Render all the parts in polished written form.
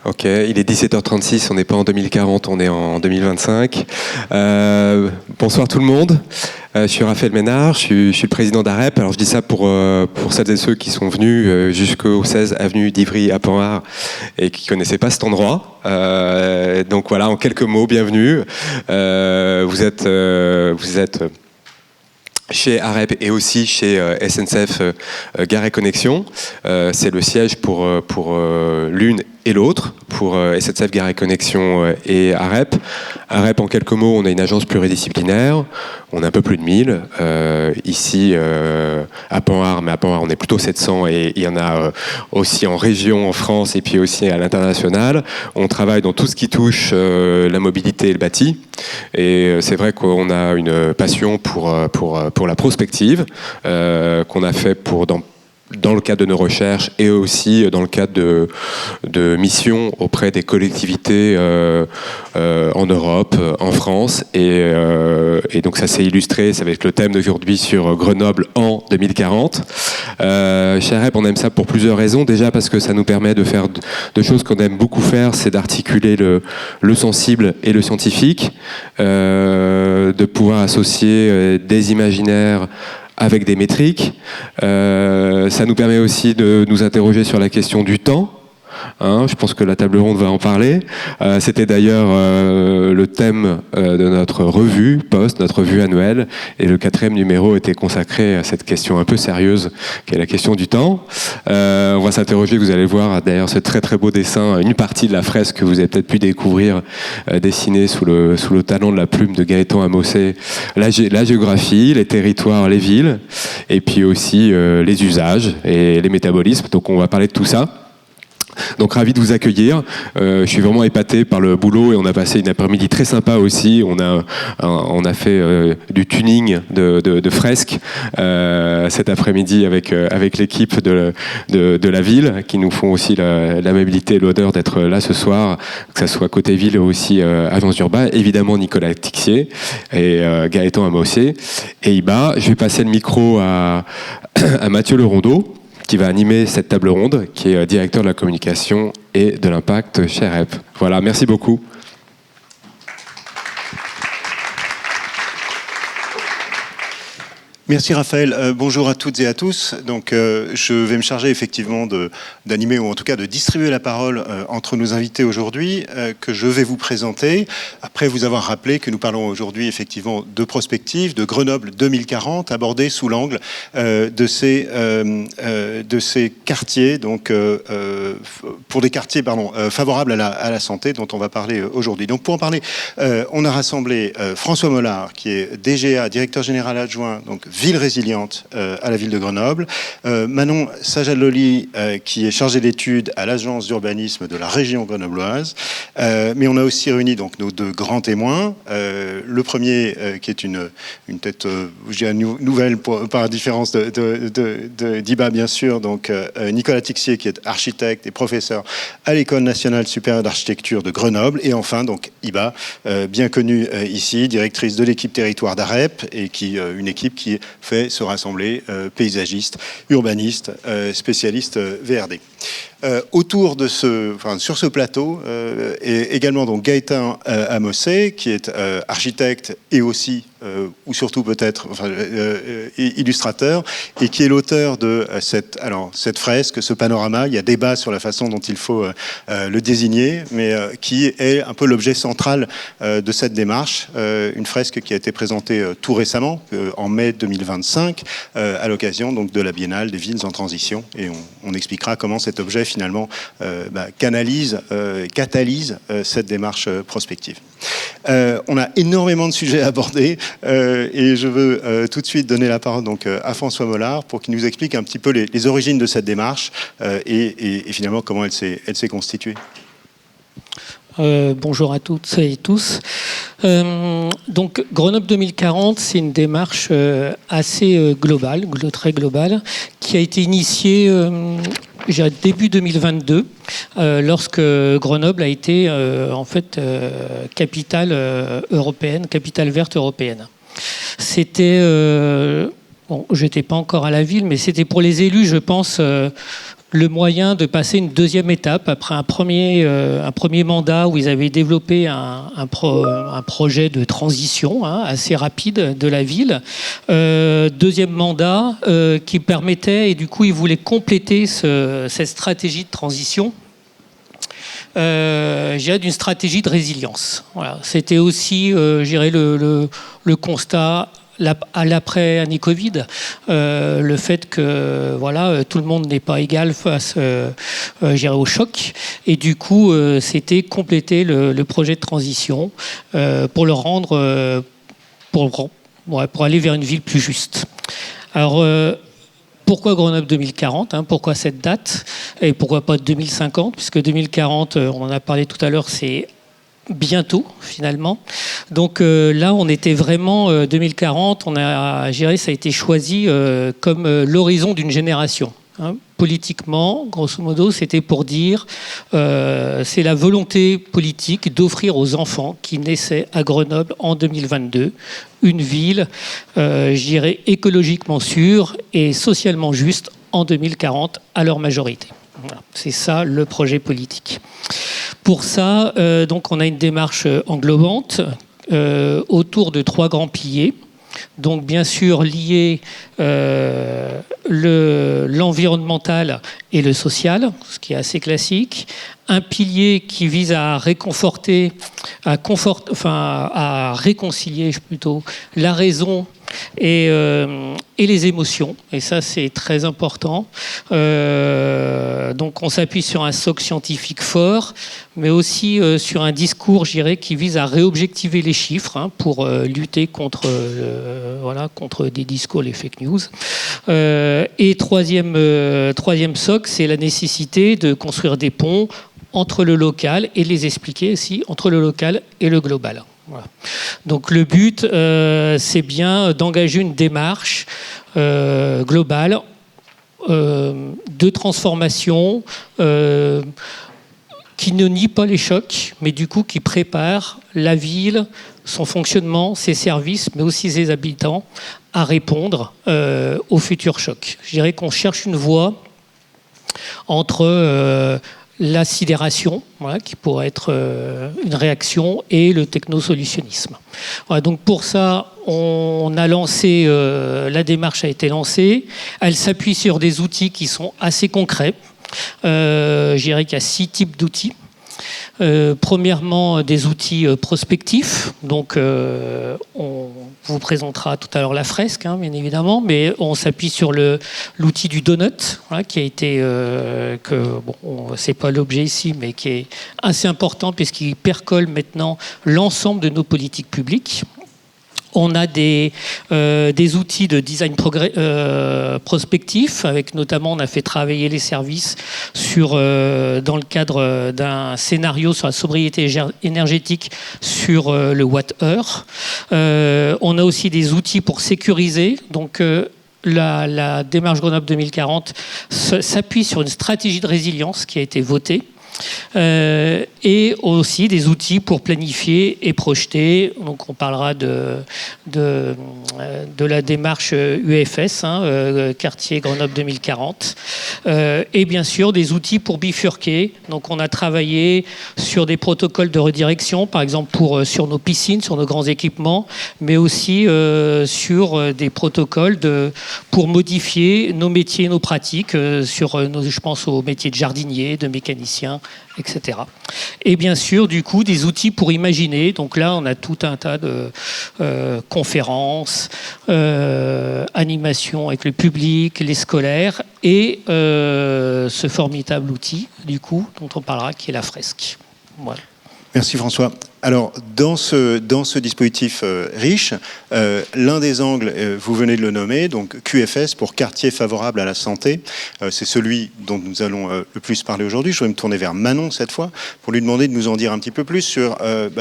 Ok, il est 17h36, on n'est pas en 2040, on est en 2025. Bonsoir tout le monde. Je suis Raphaël Ménard, je suis le président d'AREP. Alors je dis ça pour celles et ceux qui sont venus jusqu'au 16 avenue d'Ivry à Panhard et qui ne connaissaient pas cet endroit. Donc voilà, en quelques mots, bienvenue. Vous êtes chez AREP et aussi chez SNCF Gare et Connexion. C'est le siège pour l'une et l'autre, pour SNCF Gare et Connexion et AREP. AREP, en quelques mots, on a une agence pluridisciplinaire. On a un peu plus de 1000 ici à Panhard, mais à Panhard, on est plutôt 700 et il y en a aussi en région, en France et puis aussi à l'international. On travaille dans tout ce qui touche la mobilité et le bâti. Et c'est vrai qu'on a une passion pour la prospective qu'on a fait dans le cadre de nos recherches et aussi dans le cadre de missions auprès des collectivités en Europe, en France. Et donc ça s'est illustré, ça va être le thème d'aujourd'hui sur Grenoble en 2040. Chez AREP, on aime ça pour plusieurs raisons. Déjà parce que ça nous permet de faire deux choses qu'on aime beaucoup faire, c'est d'articuler le sensible et le scientifique, de pouvoir associer des imaginaires avec des métriques. Ça nous permet aussi de nous interroger sur la question du temps. Je pense que la table ronde va en parler. C'était d'ailleurs le thème de notre revue Post, notre revue annuelle. Et le 4e numéro était consacré à cette question un peu sérieuse, qui est la question du temps. On va s'interroger, vous allez voir d'ailleurs ce très très beau dessin, une partie de la fresque que vous avez peut-être pu découvrir, dessinée sous le talon de la plume de Gaëtan Amossé. La géographie, les territoires, les villes, et puis aussi les usages et les métabolismes. Donc on va parler de tout ça. Donc ravi de vous accueillir. Je suis vraiment épaté par le boulot et on a passé une après-midi très sympa aussi. On a fait du tuning de fresques cet après-midi avec l'équipe de la ville qui nous font aussi l'amabilité et l'honneur d'être là ce soir, que ce soit côté ville ou aussi agence urbaine. Évidemment Nicolas Tixier et Gaëtan Amossé et Iba. Je vais passer le micro à Mathieu Lerondeau, qui va animer cette table ronde, qui est directeur de la communication et de l'impact chez AREP. Voilà, merci beaucoup. Merci Raphaël. Bonjour à toutes et à tous. Donc, je vais me charger effectivement d'animer ou en tout cas de distribuer la parole entre nos invités aujourd'hui que je vais vous présenter. Après vous avoir rappelé que nous parlons aujourd'hui effectivement de prospective, de Grenoble 2040, abordée sous l'angle de ces quartiers, donc pour des quartiers favorables à la santé dont on va parler aujourd'hui. Donc pour en parler, on a rassemblé François Mollard qui est DGA, directeur général adjoint, donc ville résiliente à la ville de Grenoble. Manon Sajal-Loli, qui est chargée d'études à l'agence d'urbanisme de la région grenobloise. Mais on a aussi réuni donc nos deux grands témoins. Le premier, qui est une tête, je dirais, nouvelle par différence d'Iba, bien sûr. Donc Nicolas Tixier, qui est architecte et professeur à l'École nationale supérieure d'architecture de Grenoble. Et enfin, donc Iba, bien connue ici, directrice de l'équipe territoire d'AREP, et une équipe qui fait se rassembler paysagistes, urbanistes, spécialistes VRD. Autour sur ce plateau, est également donc Gaëtan Amossé, qui est architecte et aussi, ou surtout peut-être, illustrateur, et qui est l'auteur de cette fresque, ce panorama. Il y a débat sur la façon dont il faut le désigner, mais qui est un peu l'objet central de cette démarche. Une fresque qui a été présentée tout récemment, en mai 2025, à l'occasion donc de la Biennale des villes en transition, et on expliquera comment cet objet finalement catalyse cette démarche prospective. On a énormément de sujets à aborder et je veux tout de suite donner la parole donc à François Mollard pour qu'il nous explique un petit peu les origines de cette démarche et finalement comment elle s'est constituée. Bonjour à toutes et tous. Donc Grenoble 2040, c'est une démarche assez globale, très globale, qui a été initiée début 2022, lorsque Grenoble a été capitale européenne, capitale verte européenne. C'était, j'étais pas encore à la ville, mais c'était pour les élus, je pense, le moyen de passer une deuxième étape après un premier mandat où ils avaient développé un projet de transition assez rapide de la ville. Deuxième mandat qui permettait, et du coup ils voulaient compléter cette stratégie de transition d'une stratégie de résilience. Voilà. C'était aussi le constat à l'après-année Covid, le fait que tout le monde n'est pas égal face au choc. Et du coup, c'était compléter le projet de transition pour le rendre, pour aller vers une ville plus juste. Alors, pourquoi Grenoble 2040 pourquoi cette date? Et pourquoi pas 2050? Puisque 2040, on en a parlé tout à l'heure, c'est bientôt finalement. Donc là, on était vraiment 2040. Ça a été choisi comme l'horizon d'une génération. Politiquement, grosso modo, c'était pour dire c'est la volonté politique d'offrir aux enfants qui naissaient à Grenoble en 2022 une ville, écologiquement sûre et socialement juste en 2040 à leur majorité. Voilà. C'est ça le projet politique. Pour ça, donc on a une démarche englobante autour de 3 grands piliers. Donc bien sûr lié l'environnemental et le social, ce qui est assez classique. Un pilier qui vise à réconforter, à réconcilier plutôt la raison et les émotions. Et ça, c'est très important. Donc on s'appuie sur un socle scientifique fort, mais aussi sur un discours, qui vise à réobjectiver les chiffres pour lutter contre des discours, les fake news. Et troisième socle, c'est la nécessité de construire des ponts entre le local et les expliquer aussi entre le local et le global. Voilà. Donc le but, c'est bien d'engager une démarche globale de transformation qui ne nie pas les chocs, mais du coup qui prépare la ville, son fonctionnement, ses services, mais aussi ses habitants à répondre aux futurs chocs. Je dirais qu'on cherche une voie entre la sidération, qui pourrait être une réaction, et le technosolutionnisme. Voilà, donc pour ça, on a lancé, la démarche a été lancée. Elle s'appuie sur des outils qui sont assez concrets. Je dirais qu'il y a 6 types d'outils. Premièrement, des outils prospectifs. Donc, on vous présentera tout à l'heure la fresque, bien évidemment, mais on s'appuie sur l'outil du donut, qui a été, c'est pas l'objet ici, mais qui est assez important puisqu'il percole maintenant l'ensemble de nos politiques publiques. On a des outils de design prospectif, avec notamment, on a fait travailler les services dans le cadre d'un scénario sur la sobriété énergétique sur le watt-heure. On a aussi des outils pour sécuriser. Donc, la démarche Grenoble 2040 s'appuie sur une stratégie de résilience qui a été votée. Et aussi des outils pour planifier et projeter. Donc on parlera de la démarche UFS, quartier Grenoble 2040. Et bien sûr des outils pour bifurquer. Donc on a travaillé sur des protocoles de redirection, par exemple sur nos piscines, sur nos grands équipements, mais aussi sur des protocoles pour modifier nos métiers, nos pratiques, je pense aux métiers de jardinier, de mécanicien, etc. Et bien sûr, du coup, des outils pour imaginer. Donc là, on a tout un tas de conférences, animations avec le public, les scolaires, et ce formidable outil, du coup, dont on parlera, qui est la fresque. Voilà. Merci François. Alors, dans ce dispositif riche, l'un des angles, vous venez de le nommer, donc QFS pour quartier favorable à la santé, c'est celui dont nous allons le plus parler aujourd'hui. Je vais me tourner vers Manon cette fois pour lui demander de nous en dire un petit peu plus sur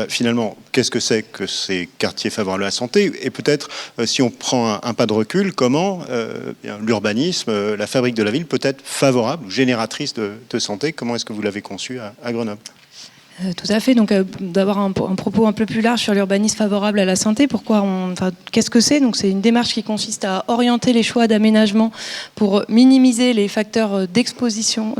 finalement qu'est-ce que c'est que ces quartiers favorables à la santé, et peut-être si on prend un pas de recul, comment l'urbanisme, la fabrique de la ville peut être favorable ou génératrice de santé. Comment est-ce que vous l'avez conçu à Grenoble ? Tout à fait. Donc, d'avoir un propos un peu plus large sur l'urbanisme favorable à la santé. Qu'est-ce que c'est ? Donc, c'est une démarche qui consiste à orienter les choix d'aménagement pour minimiser les facteurs d'exposition,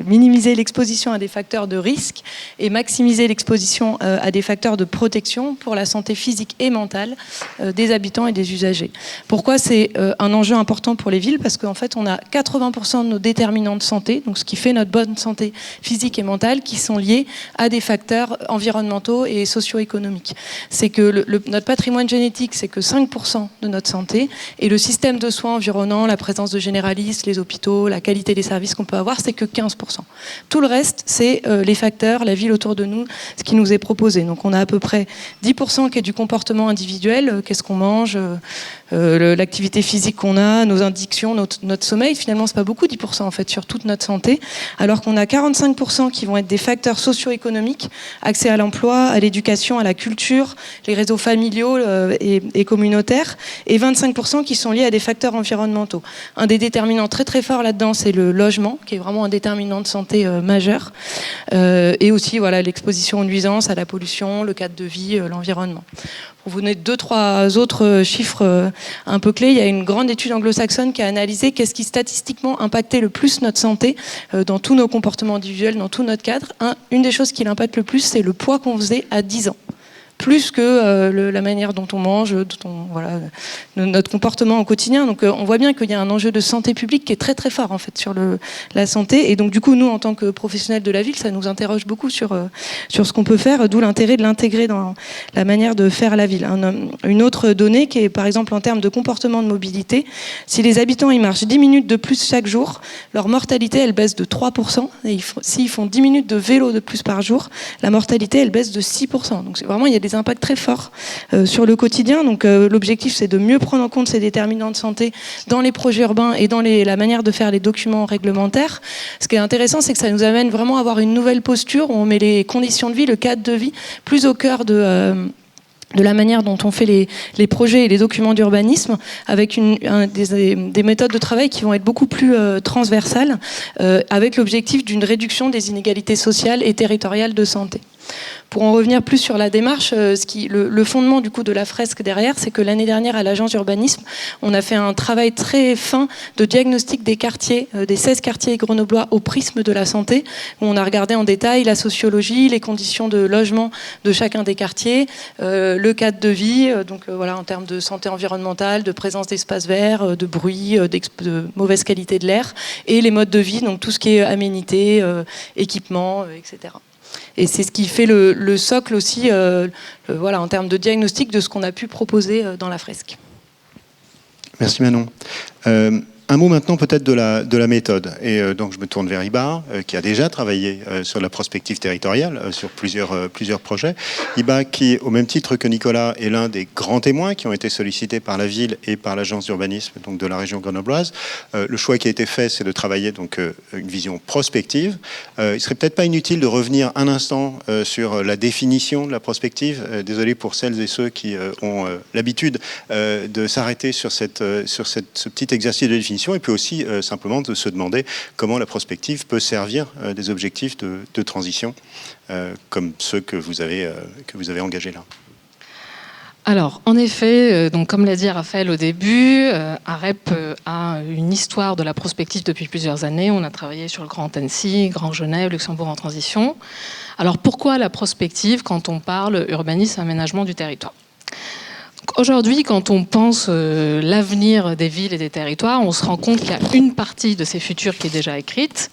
minimiser l'exposition à des facteurs de risque et maximiser l'exposition à des facteurs de protection pour la santé physique et mentale des habitants et des usagers. Pourquoi c'est un enjeu important pour les villes ? Parce qu'en fait, on a 80% de nos déterminants de santé, donc ce qui fait notre bonne santé physique et mentale, qui sont liés à des facteurs environnementaux et socio-économiques. C'est que notre patrimoine génétique, c'est que 5% de notre santé, et le système de soins environnant, la présence de généralistes, les hôpitaux, la qualité des services qu'on peut avoir, c'est que 15%. Tout le reste, c'est les facteurs, la ville autour de nous, ce qui nous est proposé. Donc on a à peu près 10% qui est du comportement individuel, qu'est-ce qu'on mange, l'activité physique qu'on a, nos addictions, notre sommeil. Finalement, c'est pas beaucoup, 10% en fait, sur toute notre santé, alors qu'on a 45% qui vont être des facteurs socio-économiques, accès à l'emploi, à l'éducation, à la culture, les réseaux familiaux et communautaires, et 25% qui sont liés à des facteurs environnementaux. Un des déterminants très très forts là-dedans, c'est le logement, qui est vraiment un déterminant de santé majeur, et aussi l'exposition aux nuisances, à la pollution, le cadre de vie, l'environnement. Pour vous donner 2-3 autres chiffres un peu clés, il y a une grande étude anglo-saxonne qui a analysé qu'est-ce qui statistiquement impactait le plus notre santé dans tous nos comportements individuels, dans tout notre cadre. Une des choses qui l'impacte le plus, c'est le poids qu'on faisait à 10 ans. Plus que la manière dont on mange, notre comportement au quotidien. Donc on voit bien qu'il y a un enjeu de santé publique qui est très très fort en fait sur la santé. Et donc du coup, nous en tant que professionnels de la ville, ça nous interroge beaucoup sur ce qu'on peut faire, d'où l'intérêt de l'intégrer dans la manière de faire la ville. Une autre donnée qui est par exemple en termes de comportement de mobilité, si les habitants ils marchent 10 minutes de plus chaque jour, leur mortalité elle baisse de 3%. Et s'ils font 10 minutes de vélo de plus par jour, la mortalité elle baisse de 6%. Donc vraiment il y a des impacts très forts sur le quotidien. Donc l'objectif, c'est de mieux prendre en compte ces déterminants de santé dans les projets urbains et dans la manière de faire les documents réglementaires. Ce qui est intéressant, c'est que ça nous amène vraiment à avoir une nouvelle posture où on met les conditions de vie, le cadre de vie, plus au cœur de la manière dont on fait les projets et les documents d'urbanisme, avec des méthodes de travail qui vont être beaucoup plus transversales, avec l'objectif d'une réduction des inégalités sociales et territoriales de santé. Pour en revenir plus sur la démarche, le fondement du coup de la fresque derrière, c'est que l'année dernière à l'agence d'urbanisme, on a fait un travail très fin de diagnostic des quartiers, des 16 quartiers grenoblois au prisme de la santé, où on a regardé en détail la sociologie, les conditions de logement de chacun des quartiers, le cadre de vie, en termes de santé environnementale, de présence d'espaces verts, de bruit, de mauvaise qualité de l'air, et les modes de vie, donc tout ce qui est aménités, équipements, etc. Et c'est ce qui fait le socle aussi, en termes de diagnostic de ce qu'on a pu proposer dans la fresque. Merci Manon. Un mot maintenant peut-être de la méthode. Et donc je me tourne vers Iba, qui a déjà travaillé sur la prospective territoriale, sur plusieurs projets. Iba qui, au même titre que Nicolas, est l'un des grands témoins qui ont été sollicités par la ville et par l'agence d'urbanisme donc de la région grenobloise. Le choix qui a été fait, c'est de travailler donc une vision prospective. Il serait peut-être pas inutile de revenir un instant sur la définition de la prospective. Désolé pour celles et ceux qui ont l'habitude de s'arrêter sur ce petit exercice de définition. Et puis aussi simplement de se demander comment la prospective peut servir des objectifs de transition comme ceux que vous avez engagés là. Alors, en effet, donc comme l'a dit Raphaël au début, AREP a une histoire de la prospective depuis plusieurs années. On a travaillé sur le Grand Annecy, Grand Genève, Luxembourg en transition. Alors, pourquoi la prospective quand on parle urbanisme, aménagement du territoire ? Aujourd'hui, quand on pense l'avenir des villes et des territoires, on se rend compte qu'il y a une partie de ces futurs qui est déjà écrite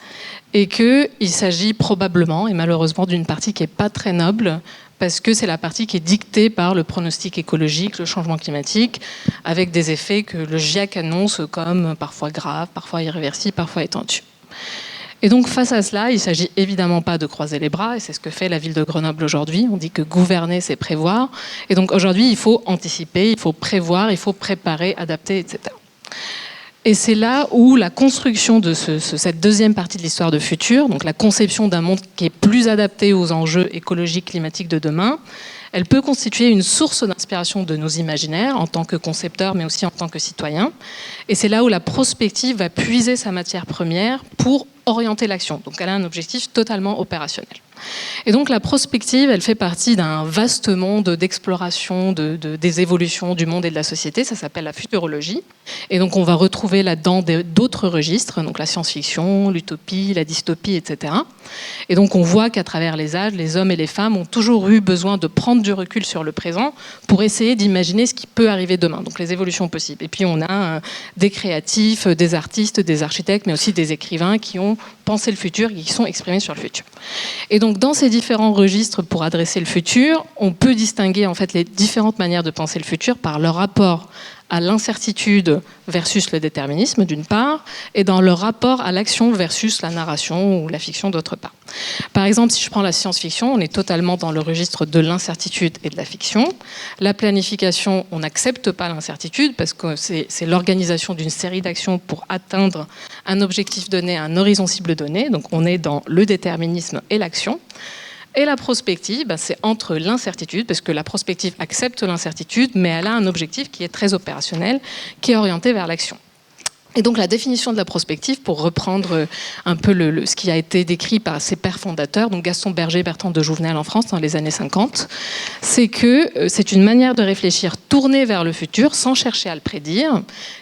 et qu'il s'agit probablement, et malheureusement, d'une partie qui n'est pas très noble, parce que c'est la partie qui est dictée par le pronostic écologique, le changement climatique, avec des effets que le GIEC annonce comme parfois graves, parfois irréversibles, parfois étendus. Et donc, face à cela, il ne s'agit évidemment pas de croiser les bras, et c'est ce que fait la ville de Grenoble aujourd'hui. On dit que gouverner, c'est prévoir. Et donc, aujourd'hui, il faut anticiper, il faut prévoir, il faut préparer, adapter, etc. Et c'est là où la construction de cette deuxième partie de l'histoire de futur, donc la conception d'un monde qui est plus adapté aux enjeux écologiques, climatiques de demain, elle peut constituer une source d'inspiration de nos imaginaires en tant que concepteurs, mais aussi en tant que citoyens. Et c'est là où la prospective va puiser sa matière première pour orienter l'action. Donc elle a un objectif totalement opérationnel. Et donc la prospective, elle fait partie d'un vaste monde d'exploration des évolutions du monde et de la société. Ça s'appelle la futurologie. Et donc on va retrouver là-dedans d'autres registres, donc la science-fiction, l'utopie, la dystopie, etc. Et donc on voit qu'à travers les âges, les hommes et les femmes ont toujours eu besoin de prendre du recul sur le présent pour essayer d'imaginer ce qui peut arriver demain, donc les évolutions possibles. Et puis on a des créatifs, des artistes, des architectes, mais aussi des écrivains qui ont pensé le futur et qui sont exprimés sur le futur. Et donc dans ces différents registres pour adresser le futur, on peut distinguer en fait les différentes manières de penser le futur par leur rapport à l'incertitude versus le déterminisme d'une part, et dans leur rapport à l'action versus la narration ou la fiction d'autre part. Par exemple, si je prends la science-fiction, on est totalement dans le registre de l'incertitude et de la fiction. La planification, on n'accepte pas l'incertitude parce que c'est l'organisation d'une série d'actions pour atteindre un objectif donné, un horizon cible donné, donc on est dans le déterminisme et l'action. Et la prospective, c'est entre l'incertitude, parce que la prospective accepte l'incertitude, mais elle a un objectif qui est très opérationnel, qui est orienté vers l'action. Et donc la définition de la prospective, pour reprendre un peu ce qui a été décrit par ses pères fondateurs, donc Gaston Berger et Bertrand de Jouvenel en France dans les années 50, c'est que c'est une manière de réfléchir tournée vers le futur, sans chercher à le prédire,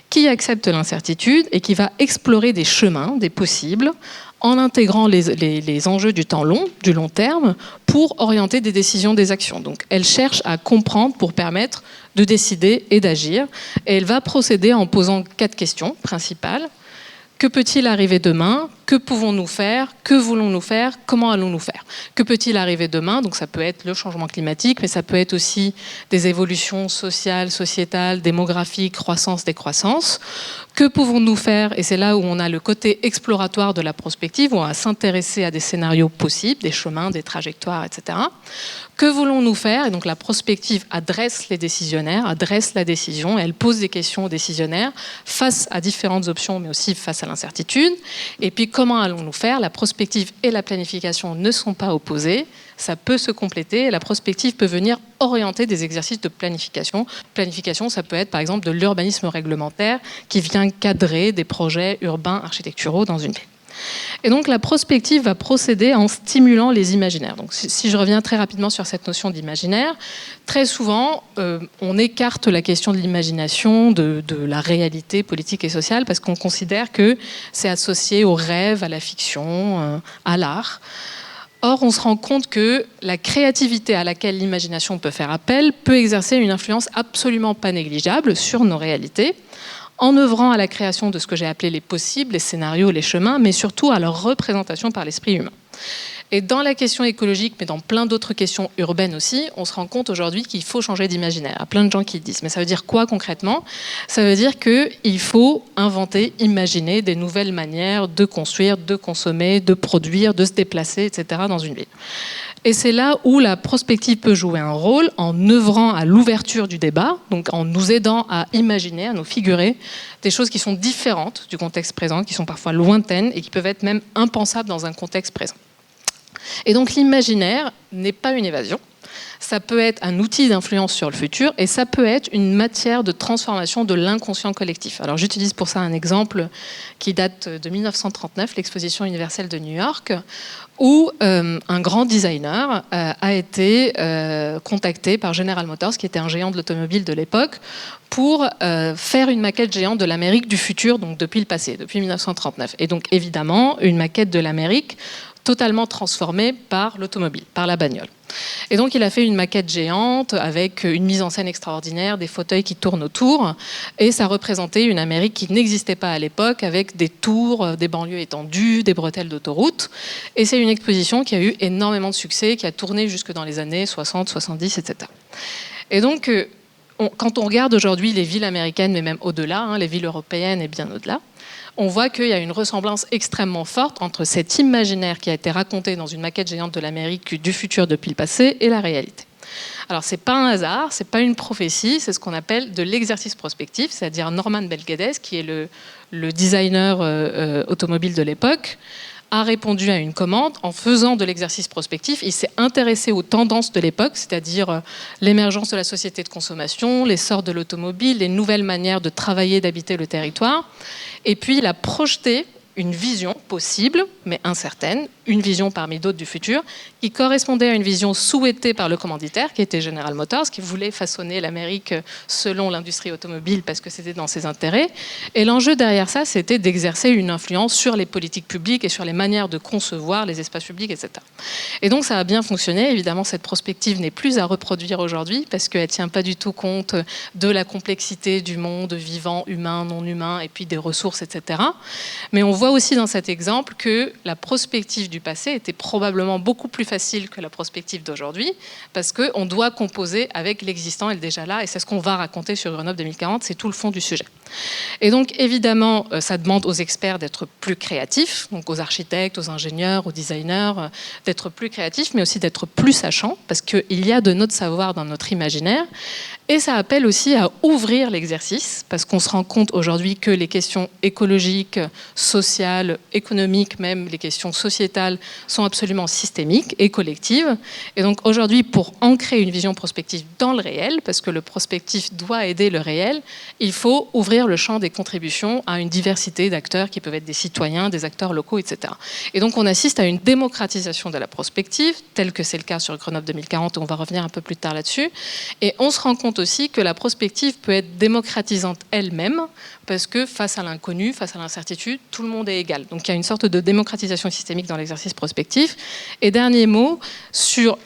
qui accepte l'incertitude et qui va explorer des chemins, des possibles, en intégrant les enjeux du temps long, du long terme, pour orienter des décisions, des actions. Donc elle cherche à comprendre pour permettre de décider et d'agir. Et elle va procéder en posant 4 questions principales. Que peut-il arriver demain ? Que pouvons-nous faire ? Que voulons-nous faire ? Comment allons-nous faire ? Que peut-il arriver demain ? Donc ça peut être le changement climatique, mais ça peut être aussi des évolutions sociales, sociétales, démographiques, croissance, décroissance. Que pouvons-nous faire ? Et c'est là où on a le côté exploratoire de la prospective, où on va s'intéresser à des scénarios possibles, des chemins, des trajectoires, etc. Que voulons-nous faire ? Et donc la prospective adresse les décisionnaires, adresse la décision, et elle pose des questions aux décisionnaires face à différentes options, mais aussi face à l'incertitude. Et puis comment allons-nous faire ? La prospective et la planification ne sont pas opposées, ça peut se compléter, et la prospective peut venir orienter des exercices de planification. Planification, ça peut être par exemple de l'urbanisme réglementaire qui vient cadrer des projets urbains architecturaux dans une ville. Et donc la prospective va procéder en stimulant les imaginaires. Donc si je reviens très rapidement sur cette notion d'imaginaire, très souvent on écarte la question de l'imagination de la réalité politique et sociale parce qu'on considère que c'est associé au rêve, à la fiction, à l'art. Or, on se rend compte que la créativité à laquelle l'imagination peut faire appel peut exercer une influence absolument pas négligeable sur nos réalités, en œuvrant à la création de ce que j'ai appelé les possibles, les scénarios, les chemins, mais surtout à leur représentation par l'esprit humain. Et dans la question écologique, mais dans plein d'autres questions urbaines aussi, on se rend compte aujourd'hui qu'il faut changer d'imaginaire. Il y a plein de gens qui le disent. Mais ça veut dire quoi concrètement ? Ça veut dire qu'il faut inventer, imaginer des nouvelles manières de construire, de consommer, de produire, de se déplacer, etc. dans une ville. Et c'est là où la prospective peut jouer un rôle en œuvrant à l'ouverture du débat, donc en nous aidant à imaginer, à nous figurer des choses qui sont différentes du contexte présent, qui sont parfois lointaines et qui peuvent être même impensables dans un contexte présent. Et donc l'imaginaire n'est pas une évasion, ça peut être un outil d'influence sur le futur et ça peut être une matière de transformation de l'inconscient collectif. Alors j'utilise pour ça un exemple qui date de 1939, l'exposition universelle de New York, où un grand designer a été contacté par General Motors, qui était un géant de l'automobile de l'époque, pour faire une maquette géante de l'Amérique du futur, donc depuis le passé, depuis 1939. Et donc évidemment, une maquette de l'Amérique totalement transformée par l'automobile, par la bagnole. Et donc il a fait une maquette géante avec une mise en scène extraordinaire, des fauteuils qui tournent autour, et ça représentait une Amérique qui n'existait pas à l'époque, avec des tours, des banlieues étendues, des bretelles d'autoroute. Et c'est une exposition qui a eu énormément de succès, qui a tourné jusque dans les années 60, 70, etc. Et donc, quand on regarde aujourd'hui les villes américaines, mais même au-delà, les villes européennes et bien au-delà, on voit qu'il y a une ressemblance extrêmement forte entre cet imaginaire qui a été raconté dans une maquette géante de l'Amérique du futur depuis le passé et la réalité. Alors, ce n'est pas un hasard, ce n'est pas une prophétie, c'est ce qu'on appelle de l'exercice prospectif, c'est-à-dire Norman Belgades, qui est le designer automobile de l'époque, a répondu à une commande en faisant de l'exercice prospectif. Il s'est intéressé aux tendances de l'époque, c'est-à-dire l'émergence de la société de consommation, l'essor de l'automobile, les nouvelles manières de travailler, d'habiter le territoire. Et puis, il a projeté une vision possible, mais incertaine, une vision parmi d'autres du futur, qui correspondait à une vision souhaitée par le commanditaire, qui était General Motors, qui voulait façonner l'Amérique selon l'industrie automobile parce que c'était dans ses intérêts. Et l'enjeu derrière ça, c'était d'exercer une influence sur les politiques publiques et sur les manières de concevoir les espaces publics, etc. Et donc ça a bien fonctionné. Évidemment, cette prospective n'est plus à reproduire aujourd'hui parce qu'elle ne tient pas du tout compte de la complexité du monde vivant, humain, non humain, et puis des ressources, etc. Mais on voit aussi dans cet exemple que la prospective du passé était probablement beaucoup plus facile que la prospective d'aujourd'hui parce qu'on doit composer avec l'existant et le déjà là, et c'est ce qu'on va raconter sur Grenoble 2040, c'est tout le fond du sujet. Et donc évidemment, ça demande aux experts d'être plus créatifs, donc aux architectes, aux ingénieurs, aux designers, d'être plus créatifs, mais aussi d'être plus sachants, parce qu'il y a de notre savoir dans notre imaginaire. Et ça appelle aussi à ouvrir l'exercice, parce qu'on se rend compte aujourd'hui que les questions écologiques, sociales, économiques, même les questions sociétales, sont absolument systémiques et collectives. Et donc aujourd'hui, pour ancrer une vision prospective dans le réel, parce que le prospectif doit aider le réel, il faut ouvrir le champ des contributions à une diversité d'acteurs qui peuvent être des citoyens, des acteurs locaux, etc. Et donc on assiste à une démocratisation de la prospective, tel que c'est le cas sur Grenoble 2040, et on va revenir un peu plus tard là-dessus. Et on se rend compte aussi que la prospective peut être démocratisante elle-même, parce que face à l'inconnu, face à l'incertitude, tout le monde est égal. Donc il y a une sorte de démocratisation systémique dans l'exercice prospectif. Et dernier mot, sur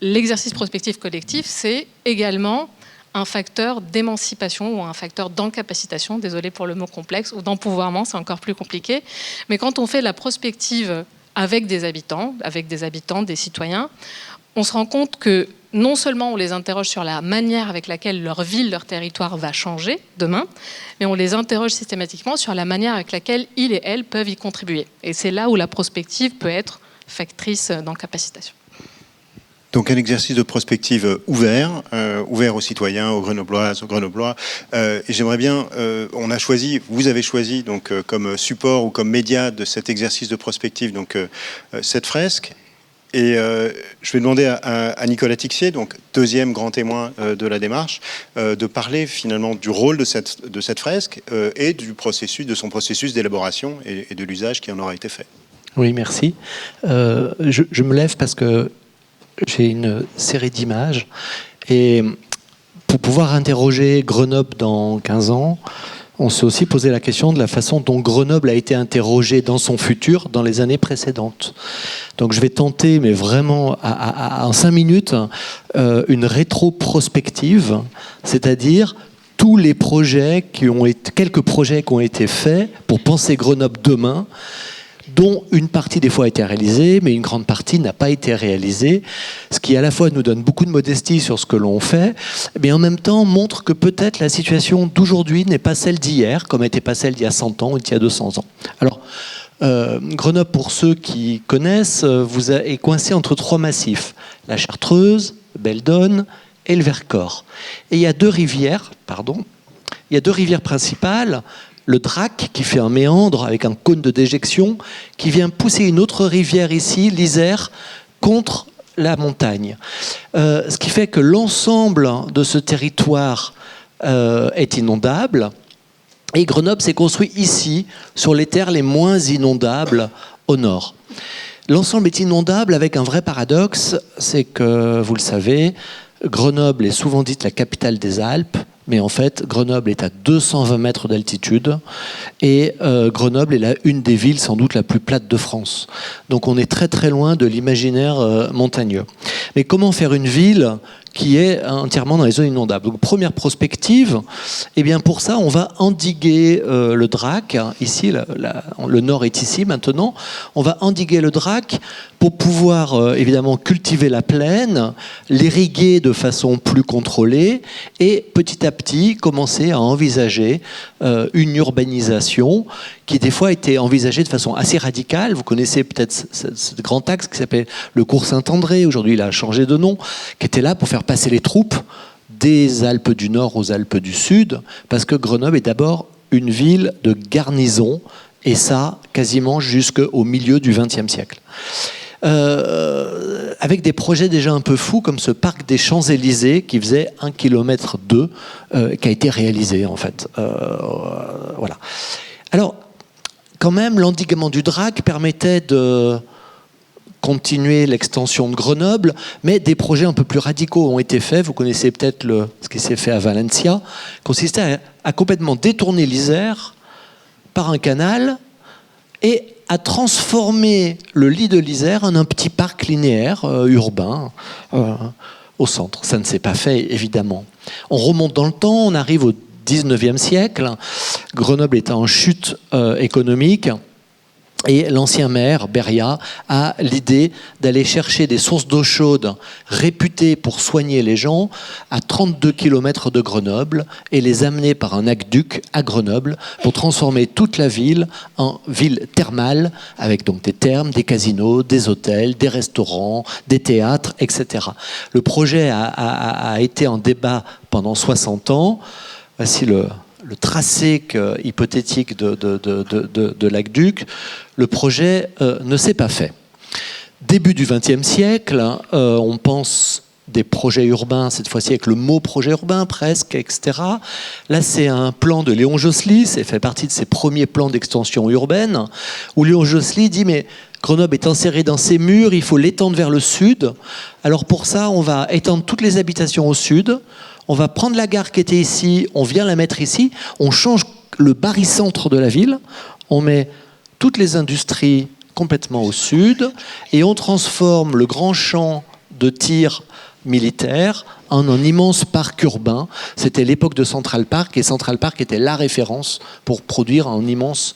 l'exercice prospectif collectif, c'est également un facteur d'émancipation ou un facteur d'encapacitation, désolé pour le mot complexe, ou d'empouvoirment, c'est encore plus compliqué. Mais quand on fait la prospective avec des habitants, des citoyens, on se rend compte que non seulement on les interroge sur la manière avec laquelle leur ville, leur territoire va changer demain, mais on les interroge systématiquement sur la manière avec laquelle ils et elles peuvent y contribuer. Et c'est là où la prospective peut être factrice d'encapacitation. Donc un exercice de prospective ouvert aux citoyens, aux Grenobloises, aux Grenoblois. Et j'aimerais bien, vous avez choisi donc comme support ou comme média de cet exercice de prospective donc cette fresque. Et je vais demander à Nicolas Tixier, donc deuxième grand témoin de la démarche, de parler finalement du rôle de cette fresque et de son processus d'élaboration et de l'usage qui en aura été fait. Oui, merci. Je me lève parce que j'ai une série d'images et pour pouvoir interroger Grenoble dans 15 ans, on s'est aussi posé la question de la façon dont Grenoble a été interrogé dans son futur dans les années précédentes. Donc je vais tenter, mais vraiment en 5 minutes, une rétro-prospective, c'est-à-dire tous les projets quelques projets qui ont été faits pour penser Grenoble demain, dont une partie des fois a été réalisée, mais une grande partie n'a pas été réalisée, ce qui à la fois nous donne beaucoup de modestie sur ce que l'on fait, mais en même temps montre que peut-être la situation d'aujourd'hui n'est pas celle d'hier, comme n'était pas celle d'il y a 100 ans ou d'il y a 200 ans. Alors, Grenoble, pour ceux qui connaissent, est coincé entre 3 massifs, la Chartreuse, Beldonne et le Vercors. Et il y a deux rivières principales, le Drac, qui fait un méandre avec un cône de déjection, qui vient pousser une autre rivière ici, l'Isère, contre la montagne. Ce qui fait que l'ensemble de ce territoire est inondable. Et Grenoble s'est construit ici, sur les terres les moins inondables au nord. L'ensemble est inondable avec un vrai paradoxe, c'est que, vous le savez, Grenoble est souvent dite la capitale des Alpes, mais en fait, Grenoble est à 220 mètres d'altitude et Grenoble est une des villes sans doute la plus plate de France. Donc on est très très loin de l'imaginaire montagneux. Mais comment faire une ville qui est entièrement dans les zones inondables? Donc première prospective, eh bien pour ça on va endiguer le Drac. Ici, le nord est ici maintenant. On va endiguer le Drac pour pouvoir évidemment cultiver la plaine, l'irriguer de façon plus contrôlée et petit à petit commencer à envisager une urbanisation qui des fois était envisagée de façon assez radicale. Vous connaissez peut-être ce grand axe qui s'appelle le cours Saint-André, aujourd'hui il a changé de nom, qui était là pour faire passer les troupes des Alpes du Nord aux Alpes du Sud, parce que Grenoble est d'abord une ville de garnison, et ça quasiment jusqu'au milieu du XXe siècle. Avec des projets déjà un peu fous comme ce parc des Champs-Élysées qui faisait 1,2 km qui a été réalisé en fait. Voilà. Alors, quand même, l'endiguement du Drac permettait de continuer l'extension de Grenoble, mais des projets un peu plus radicaux ont été faits. Vous connaissez peut-être ce qui s'est fait à Valencia, consistait à complètement détourner l'Isère par un canal et à transformer le lit de l'Isère en un petit parc linéaire urbain au centre. Ça ne s'est pas fait, évidemment. On remonte dans le temps, on arrive au 19e siècle. Grenoble est en chute économique. Et l'ancien maire, Beria, a l'idée d'aller chercher des sources d'eau chaude réputées pour soigner les gens à 32 km de Grenoble et les amener par un aqueduc à Grenoble pour transformer toute la ville en ville thermale avec donc des thermes, des casinos, des hôtels, des restaurants, des théâtres, etc. Le projet a été en débat pendant 60 ans. Voici le tracé hypothétique de l'aqueduc. Le projet ne s'est pas fait. Début du XXe siècle, on pense des projets urbains, cette fois-ci avec le mot projet urbain presque, etc. Là, c'est un plan de Léon Jossely, ça fait partie de ses premiers plans d'extension urbaine, où Léon Jossely dit « mais Grenoble est enserré dans ses murs, il faut l'étendre vers le sud. Alors pour ça, on va étendre toutes les habitations au sud. On va prendre la gare qui était ici, on vient la mettre ici. On change le barycentre de la ville. On met toutes les industries complètement au sud et on transforme le grand champ de tir militaire en un immense parc urbain. C'était l'époque de Central Park et Central Park était la référence pour produire un immense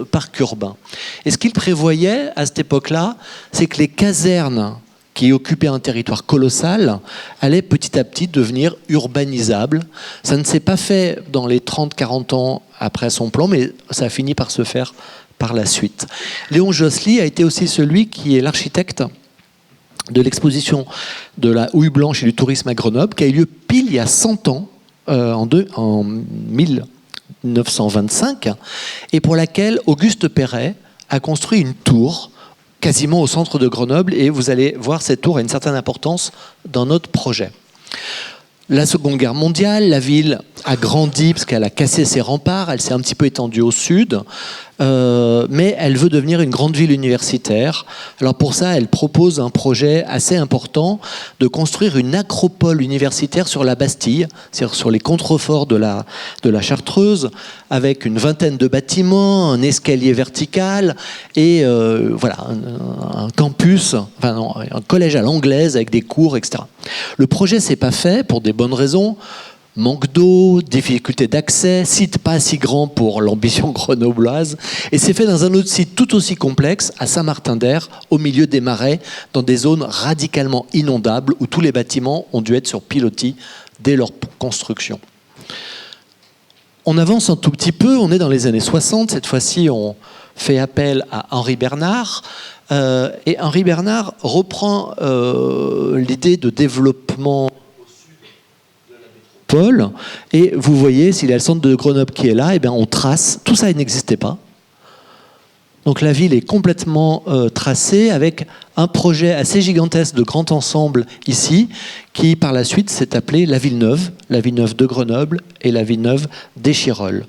parc urbain. Et ce qu'il prévoyait à cette époque-là, c'est que les casernes qui occupaient un territoire colossal allaient petit à petit devenir urbanisables. Ça ne s'est pas fait dans les 30-40 ans après son plan, mais ça a fini par se faire par la suite. Léon Jossely a été aussi celui qui est l'architecte de l'exposition de la houille blanche et du tourisme à Grenoble, qui a eu lieu pile il y a 100 ans, en 1925, et pour laquelle Auguste Perret a construit une tour quasiment au centre de Grenoble, et vous allez voir, cette tour a une certaine importance dans notre projet. La Seconde Guerre mondiale, la ville a grandi parce qu'elle a cassé ses remparts, elle s'est un petit peu étendue au sud, mais elle veut devenir une grande ville universitaire. Alors pour ça, elle propose un projet assez important de construire une acropole universitaire sur la Bastille, c'est-à-dire sur les contreforts de la Chartreuse, avec une vingtaine de bâtiments, un escalier vertical et voilà, un campus, enfin non, un collège à l'anglaise avec des cours, etc. Le projet s'est pas fait pour des bonnes raisons. Manque d'eau, difficulté d'accès, site pas si grand pour l'ambition grenobloise, et c'est fait dans un autre site tout aussi complexe, à Saint-Martin-d'Air, au milieu des marais, dans des zones radicalement inondables, où tous les bâtiments ont dû être sur pilotis dès leur construction. On avance un tout petit peu, on est dans les années 60, cette fois-ci on fait appel à Henri Bernard, et Henri Bernard reprend l'idée de développement Paul, et vous voyez, s'il y a le centre de Grenoble qui est là, et bien on trace, tout ça n'existait pas. Donc la ville est complètement tracée avec un projet assez gigantesque de grand ensemble ici, qui par la suite s'est appelé la Villeneuve de Grenoble et la Villeneuve d'Échirolles.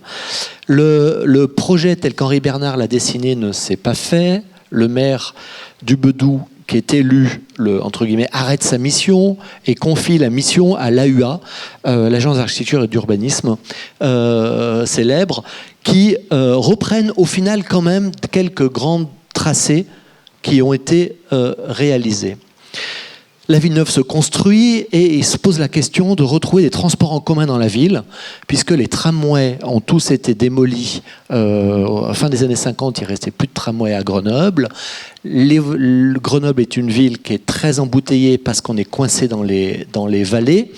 Le projet tel qu'Henri Bernard l'a dessiné ne s'est pas fait. Le maire du Bedou, qui est élu, entre guillemets, arrête sa mission et confie la mission à l'AUA, l'Agence d'architecture et d'urbanisme célèbre, qui reprennent au final quand même quelques grands tracés qui ont été réalisés. La Villeneuve se construit et il se pose la question de retrouver des transports en commun dans la ville, puisque les tramways ont tous été démolis. À la fin des années 50, il ne restait plus de tramways à Grenoble. Grenoble est une ville qui est très embouteillée parce qu'on est coincé dans les vallées.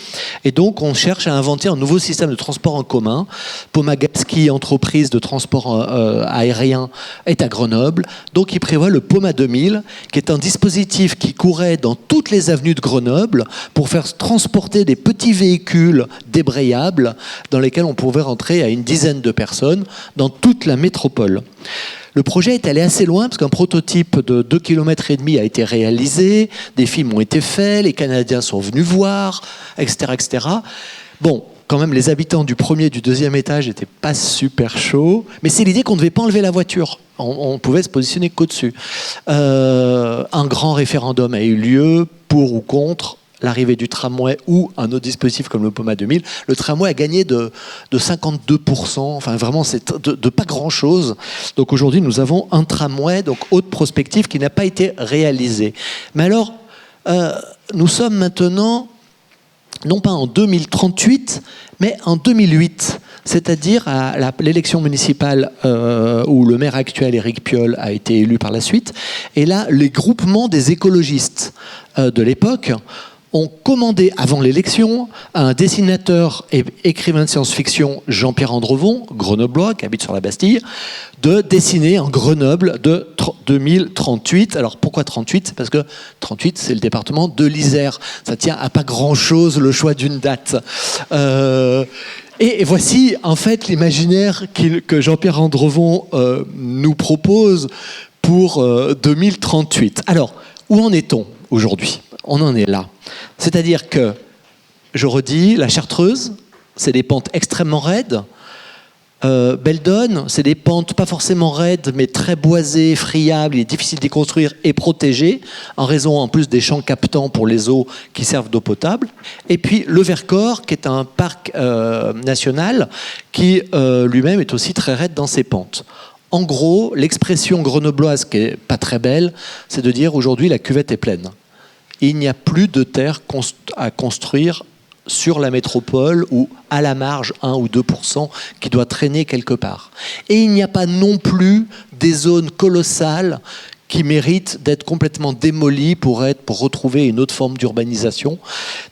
Et donc, on cherche à inventer un nouveau système de transport en commun. Pomagavski, entreprise de transport aérien, est à Grenoble. Donc, il prévoit le Poma 2000, qui est un dispositif qui courait dans toutes les avenues de Grenoble pour faire transporter des petits véhicules débrayables dans lesquels on pouvait rentrer à une dizaine de personnes dans toute la métropole. Le projet est allé assez loin parce qu'un prototype de 2,5 km a été réalisé, des films ont été faits, les Canadiens sont venus voir, etc., etc. Bon, quand même, les habitants du premier et du deuxième étage n'étaient pas super chauds. Mais c'est l'idée qu'on ne devait pas enlever la voiture. On pouvait se positionner qu'au-dessus. Un grand référendum a eu lieu pour ou contre l'arrivée du tramway ou un autre dispositif comme le POMA 2000. Le tramway a gagné de 52%. Enfin, vraiment, c'est de pas grand-chose. Donc aujourd'hui, nous avons un tramway, donc haute prospective, qui n'a pas été réalisé. Mais alors, nous sommes maintenant, non pas en 2038, mais en 2008, c'est-à-dire à l'élection municipale où le maire actuel, Éric Piolle, a été élu par la suite. Et là, les groupements des écologistes de l'époque ont commandé, avant l'élection, à un dessinateur et écrivain de science-fiction, Jean-Pierre Andrevon, grenoblois, qui habite sur la Bastille, de dessiner un Grenoble de 2038. Alors pourquoi 38 ? C'est parce que 38, c'est le département de l'Isère. Ça tient à pas grand-chose le choix d'une date. Et voici en fait l'imaginaire que Jean-Pierre Andrevon nous propose pour 2038. Alors, où en est-on aujourd'hui ? On en est là. C'est-à-dire que, je redis, la Chartreuse, c'est des pentes extrêmement raides. Beldon, c'est des pentes pas forcément raides, mais très boisées, friables, il est difficile d'y construire et protégées, en raison en plus des champs captants pour les eaux qui servent d'eau potable. Et puis le Vercors, qui est un parc national, qui lui-même est aussi très raide dans ses pentes. En gros, l'expression grenobloise, qui est pas très belle, c'est de dire aujourd'hui la cuvette est pleine. Il n'y a plus de terre à construire sur la métropole ou à la marge 1 ou 2% qui doit traîner quelque part. Et il n'y a pas non plus des zones colossales qui méritent d'être complètement démolies pour retrouver une autre forme d'urbanisation.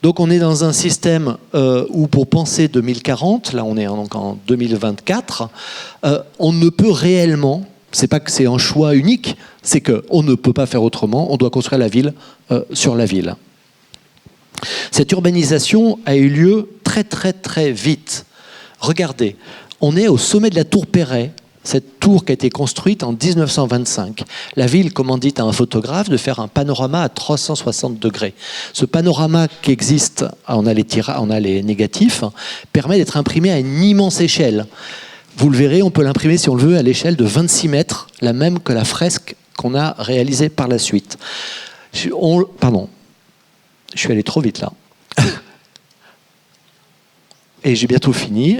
Donc on est dans un système où pour penser 2040, là on est donc en 2024, on ne peut réellement, c'est pas que c'est un choix unique, c'est qu'on ne peut pas faire autrement, on doit construire la ville sur la ville. Cette urbanisation a eu lieu très très très vite. Regardez, on est au sommet de la tour Perret, cette tour qui a été construite en 1925. La ville commandite à un photographe de faire un panorama à 360 degrés. Ce panorama qui existe, on a les négatifs, permet d'être imprimé à une immense échelle. Vous le verrez, on peut l'imprimer si on le veut à l'échelle de 26 mètres, la même que la fresque qu'on a réalisée par la suite. Pardon, je suis allé trop vite là. Et j'ai bientôt fini.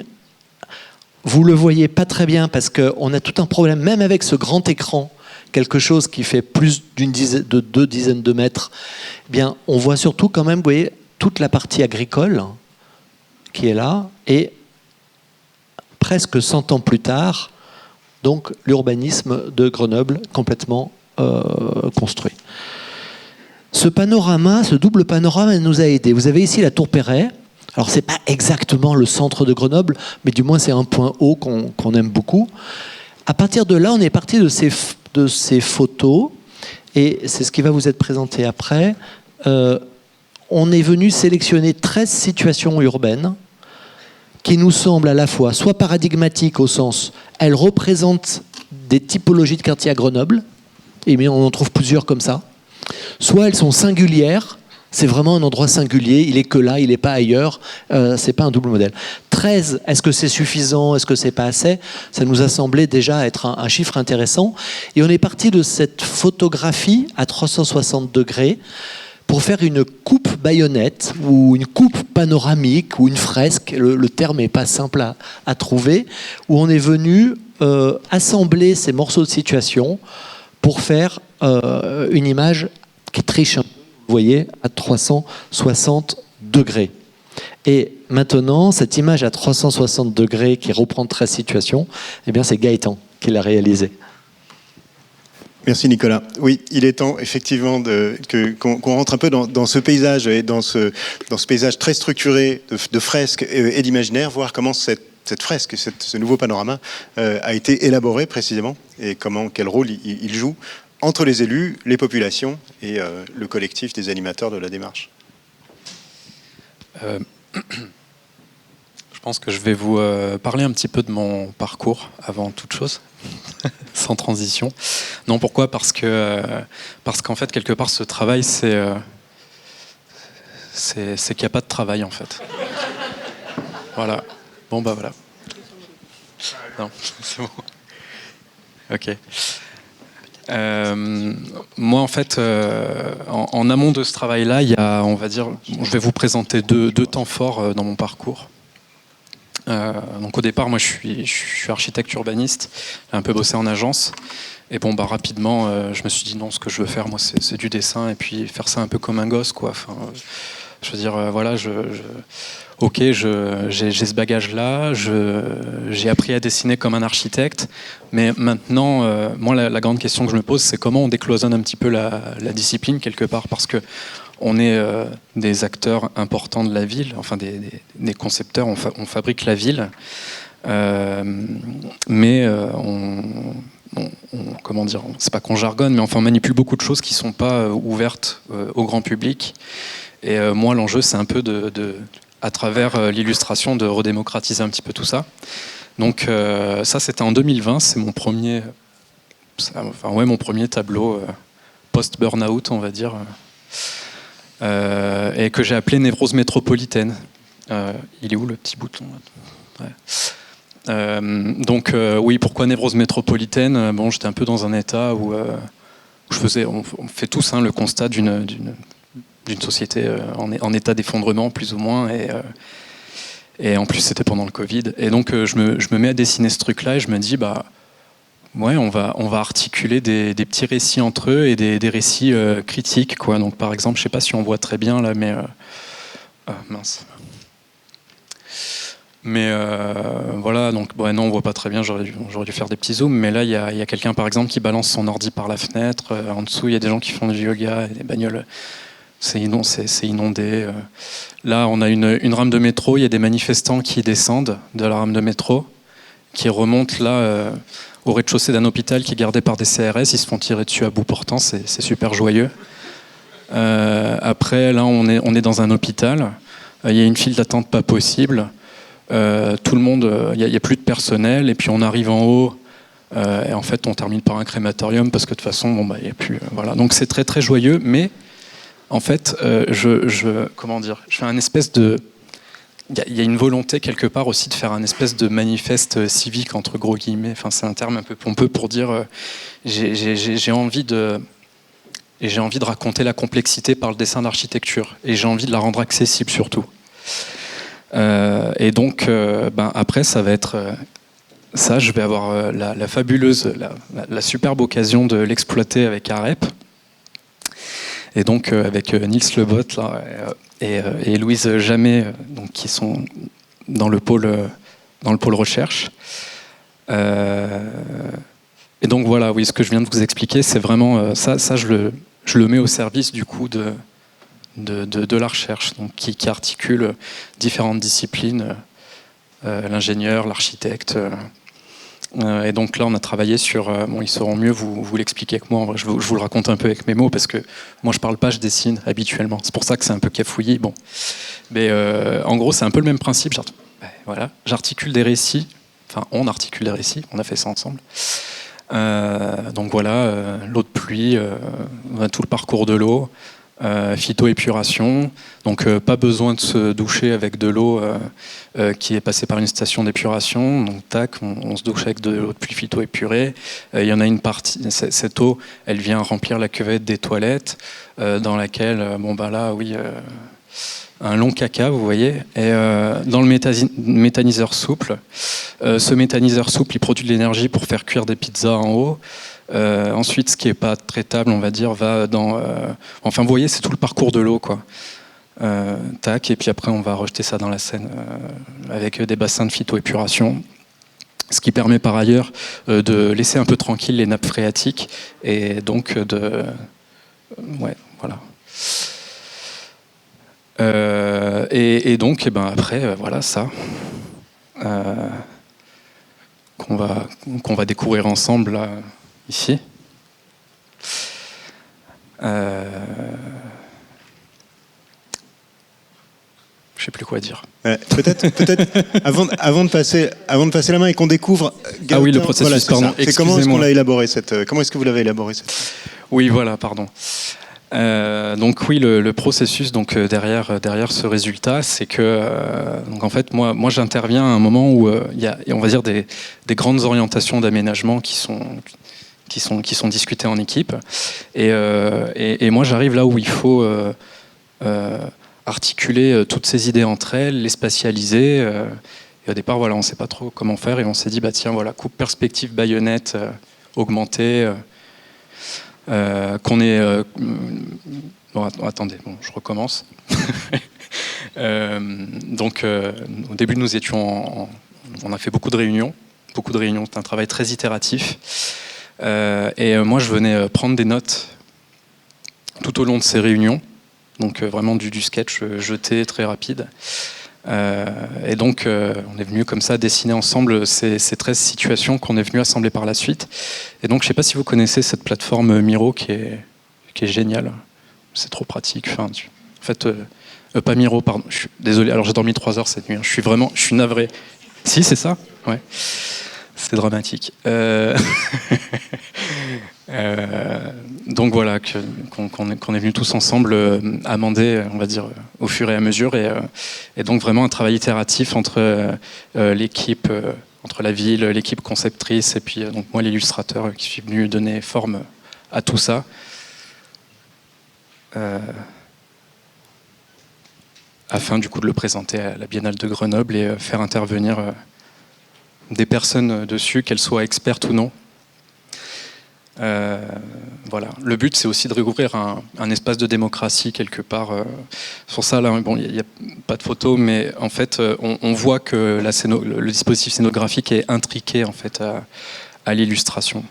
Vous le voyez pas très bien parce qu'on a tout un problème, même avec ce grand écran, quelque chose qui fait plus de 2 dizaines de mètres. Eh bien, on voit surtout quand même, vous voyez, toute la partie agricole qui est là, et presque 100 ans plus tard, donc l'urbanisme de Grenoble complètement construit. Ce panorama, ce double panorama nous a aidés. Vous avez ici la tour Perret. Alors, ce n'est pas exactement le centre de Grenoble, mais du moins, c'est un point haut qu'on aime beaucoup. À partir de là, on est parti de ces photos, et c'est ce qui va vous être présenté après. On est venu sélectionner 13 situations urbaines qui nous semblent à la fois soit paradigmatiques au sens, elles représentent des typologies de quartiers à Grenoble, et bien on en trouve plusieurs comme ça, soit elles sont singulières, c'est vraiment un endroit singulier, il est que là, il n'est pas ailleurs, c'est pas un double modèle. 13, est-ce que c'est suffisant, est-ce que c'est pas assez ? Ça nous a semblé déjà être un chiffre intéressant, et on est parti de cette photographie à 360 degrés pour faire une coupe baïonnette ou une coupe panoramique ou une fresque, le terme n'est pas simple à trouver, où on est venu assembler ces morceaux de situation pour faire une image qui triche un peu, vous voyez, à 360 degrés. Et maintenant, cette image à 360 degrés qui reprend 13 situations, eh bien, c'est Gaëtan qui l'a réalisée. Merci Nicolas. Oui, il est temps effectivement qu'on rentre un peu dans ce paysage et dans ce paysage très structuré de fresques et d'imaginaire, voir comment cette fresque, ce nouveau panorama a été élaboré précisément et quel rôle il joue entre les élus, les populations et le collectif des animateurs de la démarche. Je pense que je vais vous parler un petit peu de mon parcours avant toute chose, sans transition. Non, pourquoi ? Parce qu'en fait, quelque part, ce travail, c'est qu'il n'y a pas de travail, en fait. Voilà. Bon, bah voilà. Non, c'est bon. Ok. Moi, en fait, en amont de ce travail-là, il y a, on va dire, je vais vous présenter deux temps forts dans mon parcours. Donc au départ, moi, je suis architecte urbaniste, j'ai un peu bossé en agence. Et bon, bah rapidement, je me suis dit non, ce que je veux faire, moi, c'est du dessin et puis faire ça un peu comme un gosse, quoi. Enfin, je veux dire, voilà, ok, j'ai ce bagage-là, j'ai appris à dessiner comme un architecte, mais maintenant, moi, la grande question que je me pose, c'est comment on décloisonne un petit peu la discipline quelque part, parce que on est des acteurs importants de la ville, enfin des concepteurs, on fabrique la ville, mais comment dire, c'est pas qu'on jargonne, mais enfin on manipule beaucoup de choses qui sont pas ouvertes au grand public. Et moi, l'enjeu, c'est un peu à travers l'illustration, de redémocratiser un petit peu tout ça. Donc ça, c'était en 2020, c'est mon premier tableau post-burnout, on va dire, et que j'ai appelé Névrose métropolitaine. Il est où le petit bouton là? Ouais. Donc oui, pourquoi névrose métropolitaine? Bon, j'étais un peu dans un état où on fait tous le constat d'une société en état d'effondrement, plus ou moins, et en plus c'était pendant le Covid. Et donc je me mets à dessiner ce truc-là et je me dis, bah ouais, on va articuler des petits récits entre eux et des récits critiques, quoi. Donc par exemple, je sais pas si on voit très bien là, mais mince. Mais voilà, donc non, on voit pas très bien, j'aurais dû faire des petits zooms, mais là il y a quelqu'un par exemple qui balance son ordi par la fenêtre, en dessous il y a des gens qui font du yoga, et des bagnoles, c'est inondé. Là on a une rame de métro, il y a des manifestants qui descendent de la rame de métro, qui remontent là au rez-de-chaussée d'un hôpital qui est gardé par des CRS, ils se font tirer dessus à bout portant, c'est super joyeux. Après là on est dans un hôpital, il y a une file d'attente pas possible. Tout le monde, il n'y a plus de personnel, et puis on arrive en haut, et en fait on termine par un crématorium parce que de toute façon, bon, il n'y a plus. Voilà. Donc c'est très très joyeux, mais en fait, comment dire, je fais un espèce de. Il y a une volonté quelque part aussi de faire un espèce de manifeste civique, entre gros guillemets. Enfin, c'est un terme un peu pompeux pour dire j'ai envie de raconter la complexité par le dessin d'architecture, et j'ai envie de la rendre accessible surtout. Et donc, après, ça va être ça. Je vais avoir la fabuleuse, la superbe occasion de l'exploiter avec AREP. Et donc, avec Niels Lebot là, et Louise Jamet, donc, qui sont dans le pôle recherche. Et donc, voilà, oui, ce que je viens de vous expliquer, c'est vraiment ça, je le mets au service du coup de la recherche, donc qui articule différentes disciplines, l'ingénieur, l'architecte. Et donc là, on a travaillé sur... ils sauront mieux vous l'expliquer que moi. En vrai, je vous le raconte un peu avec mes mots, parce que moi, je parle pas, je dessine habituellement. C'est pour ça que c'est un peu cafouillis. Bon. Mais en gros, c'est un peu le même principe. Voilà, j'articule des récits. Enfin, on articule des récits. On a fait ça ensemble. Donc voilà, l'eau de pluie, on a tout le parcours de l'eau. Phytoépuration, donc pas besoin de se doucher avec de l'eau qui est passée par une station d'épuration, donc tac, on se douche avec de l'eau de pluie phytoépurée. Il y en a une partie, cette eau, elle vient remplir la cuvette des toilettes, dans laquelle, un long caca, vous voyez, et dans le méthaniseur souple, ce méthaniseur souple, il produit de l'énergie pour faire cuire des pizzas en haut. Ensuite, ce qui n'est pas traitable, on va dire, va dans... Enfin, vous voyez, c'est tout le parcours de l'eau, quoi. Tac, et puis après, on va rejeter ça dans la Seine avec des bassins de phytoépuration. Ce qui permet par ailleurs de laisser un peu tranquille les nappes phréatiques et donc de... Ouais, voilà. Et donc, après, voilà, ça... qu'on va découvrir ensemble, là, ici. Je sais plus quoi dire. Peut-être avant de passer la main et qu'on découvre. Ah oui, le processus. Voilà, pardon. C'est comment est-ce qu'on l'a élaboré comment est-ce que vous l'avez élaboré cette... Oui, voilà, pardon. Donc oui, le processus derrière ce résultat, c'est que donc en fait moi j'interviens à un moment où il y a, on va dire, des grandes orientations d'aménagement qui sont discutées en équipe, et moi j'arrive là où il faut articuler toutes ces idées entre elles, les spatialiser. Et au départ, voilà, on ne sait pas trop comment faire, et on s'est dit, bah tiens, voilà, coupe perspective baïonnette augmentée. Qu'on est... bon, attendez, bon, je recommence. Donc, au début, nous étions on a fait beaucoup de réunions. C'est un travail très itératif. Et moi, je venais prendre des notes tout au long de ces réunions. Donc, vraiment du sketch jeté, très rapide. Et donc, on est venu comme ça dessiner ensemble ces 13 situations qu'on est venu assembler par la suite. Et donc, je ne sais pas si vous connaissez cette plateforme Miro qui est géniale. C'est trop pratique. Enfin, en fait, pas Miro, pardon. Je suis désolé. Alors, j'ai dormi 3 heures cette nuit. Je suis navré. Si, c'est ça. Ouais. C'était dramatique. Donc voilà, qu'on est venus tous ensemble amender, on va dire, au fur et à mesure, et donc vraiment un travail itératif entre l'équipe, entre la ville, l'équipe conceptrice, et puis donc moi l'illustrateur qui suis venu donner forme à tout ça. Afin du coup de le présenter à la Biennale de Grenoble et faire intervenir des personnes dessus, qu'elles soient expertes ou non. Voilà. Le but, c'est aussi de réouvrir un espace de démocratie quelque part. Sur ça, là, bon, il n'y a pas de photo, mais en fait, on voit que le dispositif scénographique est intriqué en fait à l'illustration.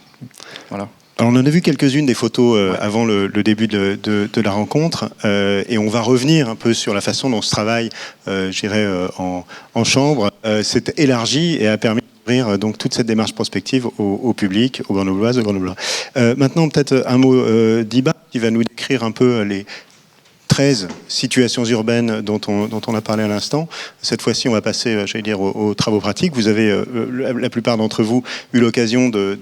Voilà. Alors on en a vu quelques-unes des photos avant le début de la rencontre, et on va revenir un peu sur la façon dont ce travail, je dirais, en chambre, s'est élargi et a permis d'ouvrir donc toute cette démarche prospective au public, aux Grenobloises, aux Grenoblois. Maintenant, peut-être un mot d'Iba qui va nous décrire un peu les 13 situations urbaines dont on a parlé à l'instant. Cette fois-ci, on va passer, j'allais dire, aux travaux pratiques. Vous avez, la plupart d'entre vous, eu l'occasion de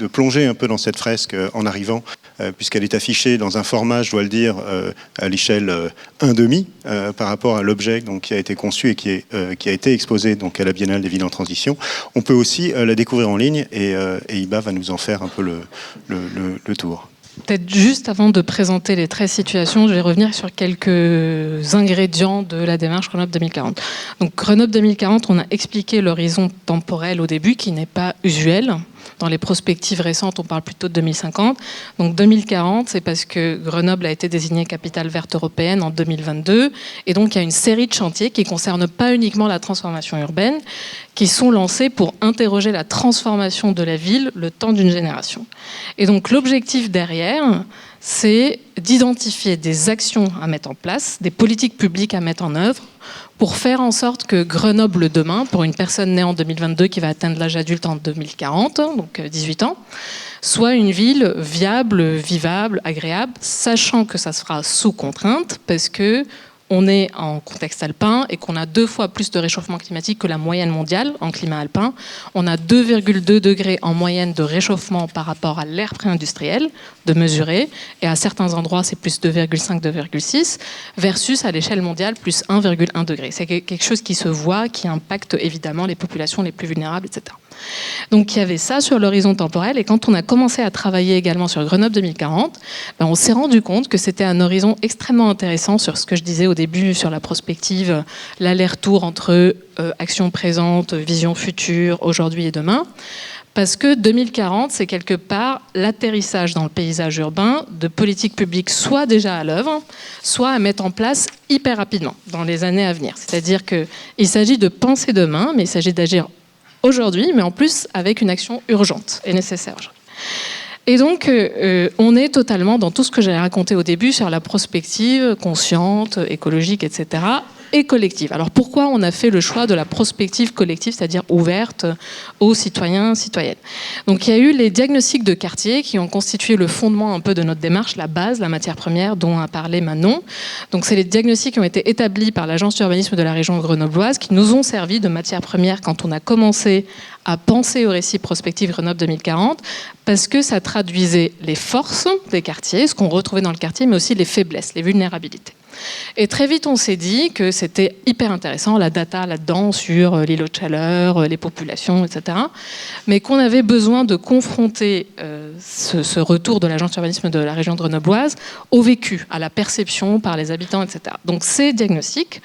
plonger un peu dans cette fresque en arrivant, puisqu'elle est affichée dans un format, je dois le dire, à l'échelle 1,5 par rapport à l'objet donc, qui a été conçu et qui a été exposé donc, à la Biennale des villes en transition. On peut aussi la découvrir en ligne, et Iba va nous en faire un peu le tour. Peut-être juste avant de présenter les 13 situations, je vais revenir sur quelques ingrédients de la démarche Grenoble 2040. Donc Grenoble 2040, on a expliqué l'horizon temporel au début qui n'est pas usuel. Dans les prospectives récentes, on parle plutôt de 2050. Donc 2040, c'est parce que Grenoble a été désignée capitale verte européenne en 2022. Et donc il y a une série de chantiers qui ne concernent pas uniquement la transformation urbaine, qui sont lancés pour interroger la transformation de la ville le temps d'une génération. Et donc l'objectif derrière, c'est d'identifier des actions à mettre en place, des politiques publiques à mettre en œuvre, pour faire en sorte que Grenoble demain, pour une personne née en 2022 qui va atteindre l'âge adulte en 2040, donc 18 ans, soit une ville viable, vivable, agréable, sachant que ça se fera sous contrainte, parce que on est en contexte alpin et qu'on a 2 fois plus de réchauffement climatique que la moyenne mondiale en climat alpin. On a 2,2 degrés en moyenne de réchauffement par rapport à l'ère pré-industrielle, de mesurer, et à certains endroits c'est plus 2,5, 2,6, versus à l'échelle mondiale plus 1,1 degré. C'est quelque chose qui se voit, qui impacte évidemment les populations les plus vulnérables, etc. Donc il y avait ça sur l'horizon temporel, et quand on a commencé à travailler également sur Grenoble 2040, on s'est rendu compte que c'était un horizon extrêmement intéressant sur ce que je disais au début, sur la prospective, l'aller-retour entre action présente, vision future, aujourd'hui et demain. Parce que 2040, c'est quelque part l'atterrissage dans le paysage urbain de politiques publiques soit déjà à l'œuvre, soit à mettre en place hyper rapidement dans les années à venir. C'est-à-dire qu'il s'agit de penser demain, mais il s'agit d'agir aujourd'hui, mais en plus avec une action urgente et nécessaire. Et donc, on est totalement dans tout ce que j'avais raconté au début sur la prospective consciente, écologique, etc., et collective. Alors pourquoi on a fait le choix de la prospective collective, c'est-à-dire ouverte aux citoyens, citoyennes? Donc il y a eu les diagnostics de quartier qui ont constitué le fondement un peu de notre démarche, la base, la matière première dont a parlé Manon. Donc c'est les diagnostics qui ont été établis par l'agence d'urbanisme de la région grenobloise qui nous ont servi de matière première quand on a commencé à penser au récit prospectif Grenoble 2040, parce que ça traduisait les forces des quartiers, ce qu'on retrouvait dans le quartier, mais aussi les faiblesses, les vulnérabilités. Et très vite, on s'est dit que c'était hyper intéressant, la data là-dedans sur l'îlot de chaleur, les populations, etc. Mais qu'on avait besoin de confronter ce retour de l'agence d'urbanisme de la région grenobloise au vécu, à la perception par les habitants, etc. Donc ces diagnostics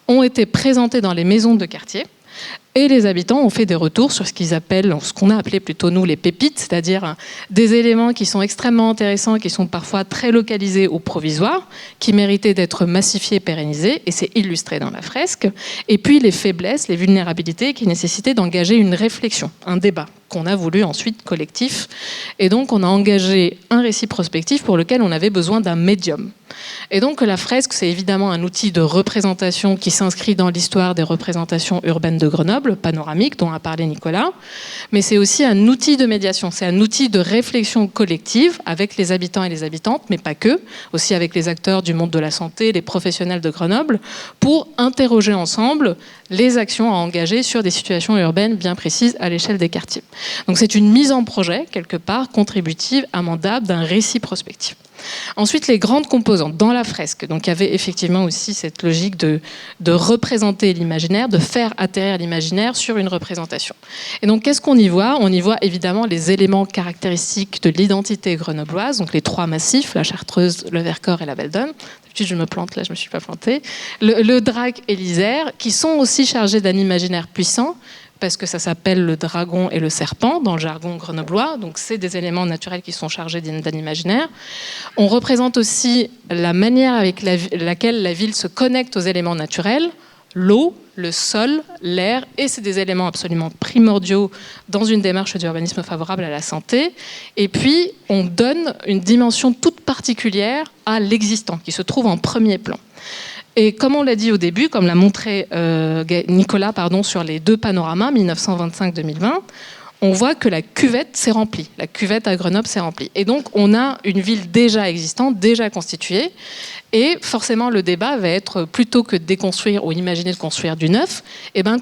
ont été présentés dans les maisons de quartier. Et les habitants ont fait des retours sur ce qu'on a appelé plutôt nous les pépites, c'est-à-dire des éléments qui sont extrêmement intéressants, qui sont parfois très localisés ou provisoires, qui méritaient d'être massifiés, pérennisés, et c'est illustré dans la fresque. Et puis les faiblesses, les vulnérabilités qui nécessitaient d'engager une réflexion, un débat qu'on a voulu ensuite collectif. Et donc on a engagé un récit prospectif pour lequel on avait besoin d'un médium. Et donc la fresque, c'est évidemment un outil de représentation qui s'inscrit dans l'histoire des représentations urbaines de Grenoble, panoramique, dont a parlé Nicolas, mais c'est aussi un outil de médiation, c'est un outil de réflexion collective avec les habitants et les habitantes, mais pas que, aussi avec les acteurs du monde de la santé, les professionnels de Grenoble, pour interroger ensemble les actions à engager sur des situations urbaines bien précises à l'échelle des quartiers. Donc c'est une mise en projet, quelque part, contributive, amendable, d'un récit prospectif. Ensuite, les grandes composantes dans la fresque. Donc, il y avait effectivement aussi cette logique de représenter l'imaginaire, de faire atterrir l'imaginaire sur une représentation. Et donc, qu'est-ce qu'on y voit? On y voit évidemment les éléments caractéristiques de l'identité grenobloise, donc les trois massifs, la Chartreuse, le Vercors et la Belledonne. D'habitude, je me plante, là, je ne me suis pas plantée. Le Drac et l'Isère, qui sont aussi chargés d'un imaginaire puissant, parce que ça s'appelle le dragon et le serpent dans le jargon grenoblois. Donc, c'est des éléments naturels qui sont chargés d'un imaginaire. On représente aussi la manière avec laquelle la ville se connecte aux éléments naturels, l'eau, le sol, l'air, et c'est des éléments absolument primordiaux dans une démarche d'urbanisme favorable à la santé. Et puis, on donne une dimension toute particulière à l'existant, qui se trouve en premier plan. Et comme on l'a dit au début, comme l'a montré Nicolas sur les deux panoramas, 1925-2020, on voit que la cuvette s'est remplie. La cuvette à Grenoble s'est remplie. Et donc, on a une ville déjà existante, déjà constituée. Et forcément, le débat va être, plutôt que de déconstruire ou imaginer de construire du neuf,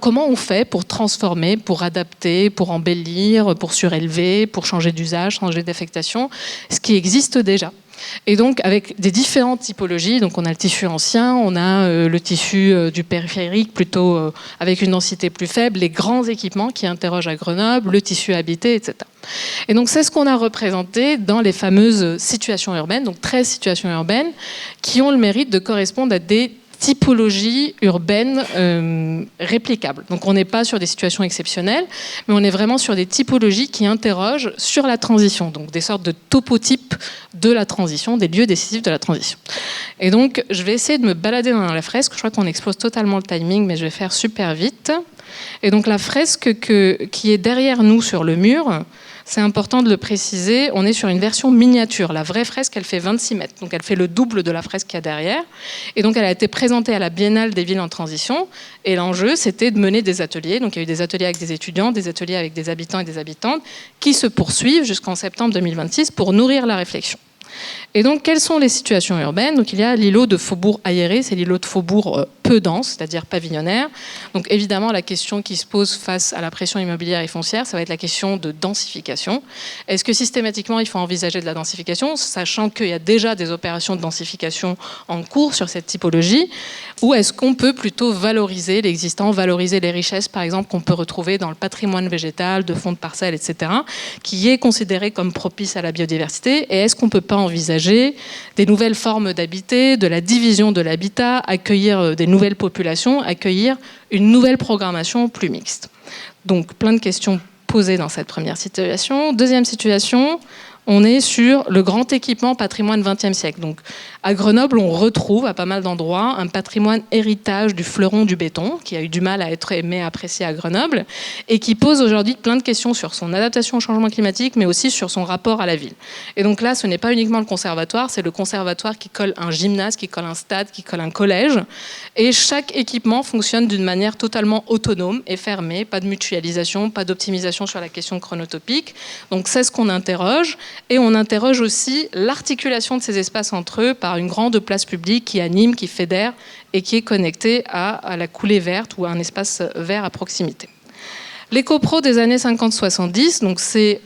comment on fait pour transformer, pour adapter, pour embellir, pour surélever, pour changer d'usage, changer d'affectation, ce qui existe déjà. Et donc, avec des différentes typologies, donc on a le tissu ancien, on a le tissu du périphérique, plutôt avec une densité plus faible, les grands équipements qui interrogent à Grenoble, le tissu habité, etc. Et donc, c'est ce qu'on a représenté dans les fameuses situations urbaines, donc 13 situations urbaines, qui ont le mérite de correspondre à des typologie urbaine réplicable. Donc on n'est pas sur des situations exceptionnelles, mais on est vraiment sur des typologies qui interrogent sur la transition, donc des sortes de topotypes de la transition, des lieux décisifs de la transition. Et donc je vais essayer de me balader dans la fresque, je crois qu'on explose totalement le timing, mais je vais faire super vite. Et donc la fresque qui est derrière nous sur le mur, c'est important de le préciser, on est sur une version miniature. La vraie fresque, elle fait 26 mètres, donc elle fait le double de la fresque qu'il y a derrière. Et donc elle a été présentée à la Biennale des villes en transition. Et l'enjeu, c'était de mener des ateliers. Donc il y a eu des ateliers avec des étudiants, des ateliers avec des habitants et des habitantes, qui se poursuivent jusqu'en septembre 2026 pour nourrir la réflexion. Et donc, quelles sont les situations urbaines? Donc, il y a l'îlot de Faubourg aéré, c'est l'îlot de Faubourg peu dense, c'est-à-dire pavillonnaire. Donc, évidemment, la question qui se pose face à la pression immobilière et foncière, ça va être la question de densification. Est-ce que systématiquement, il faut envisager de la densification, sachant qu'il y a déjà des opérations de densification en cours sur cette typologie, ou est-ce qu'on peut plutôt valoriser l'existant, valoriser les richesses, par exemple, qu'on peut retrouver dans le patrimoine végétal, de fonds de parcelles, etc., qui est considéré comme propice à la biodiversité, et est-ce qu'on ne peut pas envisager des nouvelles formes d'habiter, de la division de l'habitat, accueillir des nouvelles populations, accueillir une nouvelle programmation plus mixte. Donc plein de questions posées dans cette première situation. Deuxième situation, on est sur le grand équipement patrimoine XXe siècle. Donc, à Grenoble, on retrouve à pas mal d'endroits un patrimoine héritage du fleuron du béton, qui a eu du mal à être aimé, apprécié à Grenoble, et qui pose aujourd'hui plein de questions sur son adaptation au changement climatique, mais aussi sur son rapport à la ville. Et donc là, ce n'est pas uniquement le conservatoire, c'est le conservatoire qui colle un gymnase, qui colle un stade, qui colle un collège. Et chaque équipement fonctionne d'une manière totalement autonome et fermée, pas de mutualisation, pas d'optimisation sur la question chronotopique. Donc c'est ce qu'on interroge. Et on interroge aussi l'articulation de ces espaces entre eux par une grande place publique qui anime, qui fédère et qui est connectée à la coulée verte ou à un espace vert à proximité. L'éco-pro des années 50-70, donc c'est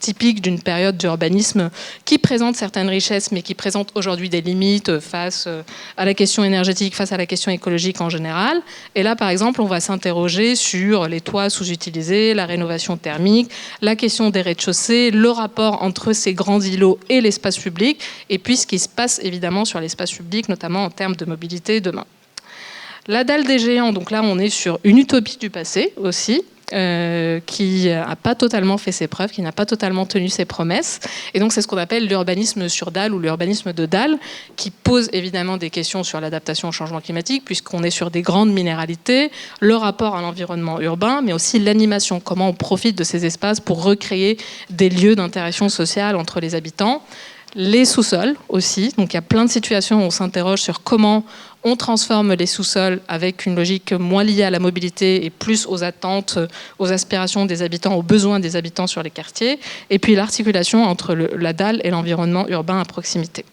typique d'une période d'urbanisme qui présente certaines richesses, mais qui présente aujourd'hui des limites face à la question énergétique, face à la question écologique en général. Et là, par exemple, on va s'interroger sur les toits sous-utilisés, la rénovation thermique, la question des rez-de-chaussée, le rapport entre ces grands îlots et l'espace public, et puis ce qui se passe évidemment sur l'espace public, notamment en termes de mobilité demain. La dalle des géants, donc là, on est sur une utopie du passé aussi, qui n'a pas totalement fait ses preuves, qui n'a pas totalement tenu ses promesses. Et donc c'est ce qu'on appelle l'urbanisme sur dalle ou l'urbanisme de dalle, qui pose évidemment des questions sur l'adaptation au changement climatique, puisqu'on est sur des grandes minéralités, le rapport à l'environnement urbain, mais aussi l'animation, comment on profite de ces espaces pour recréer des lieux d'interaction sociale entre les habitants. Les sous-sols aussi, donc il y a plein de situations où on s'interroge sur comment on transforme les sous-sols avec une logique moins liée à la mobilité et plus aux attentes, aux aspirations des habitants, aux besoins des habitants sur les quartiers, et puis l'articulation entre la dalle et l'environnement urbain à proximité.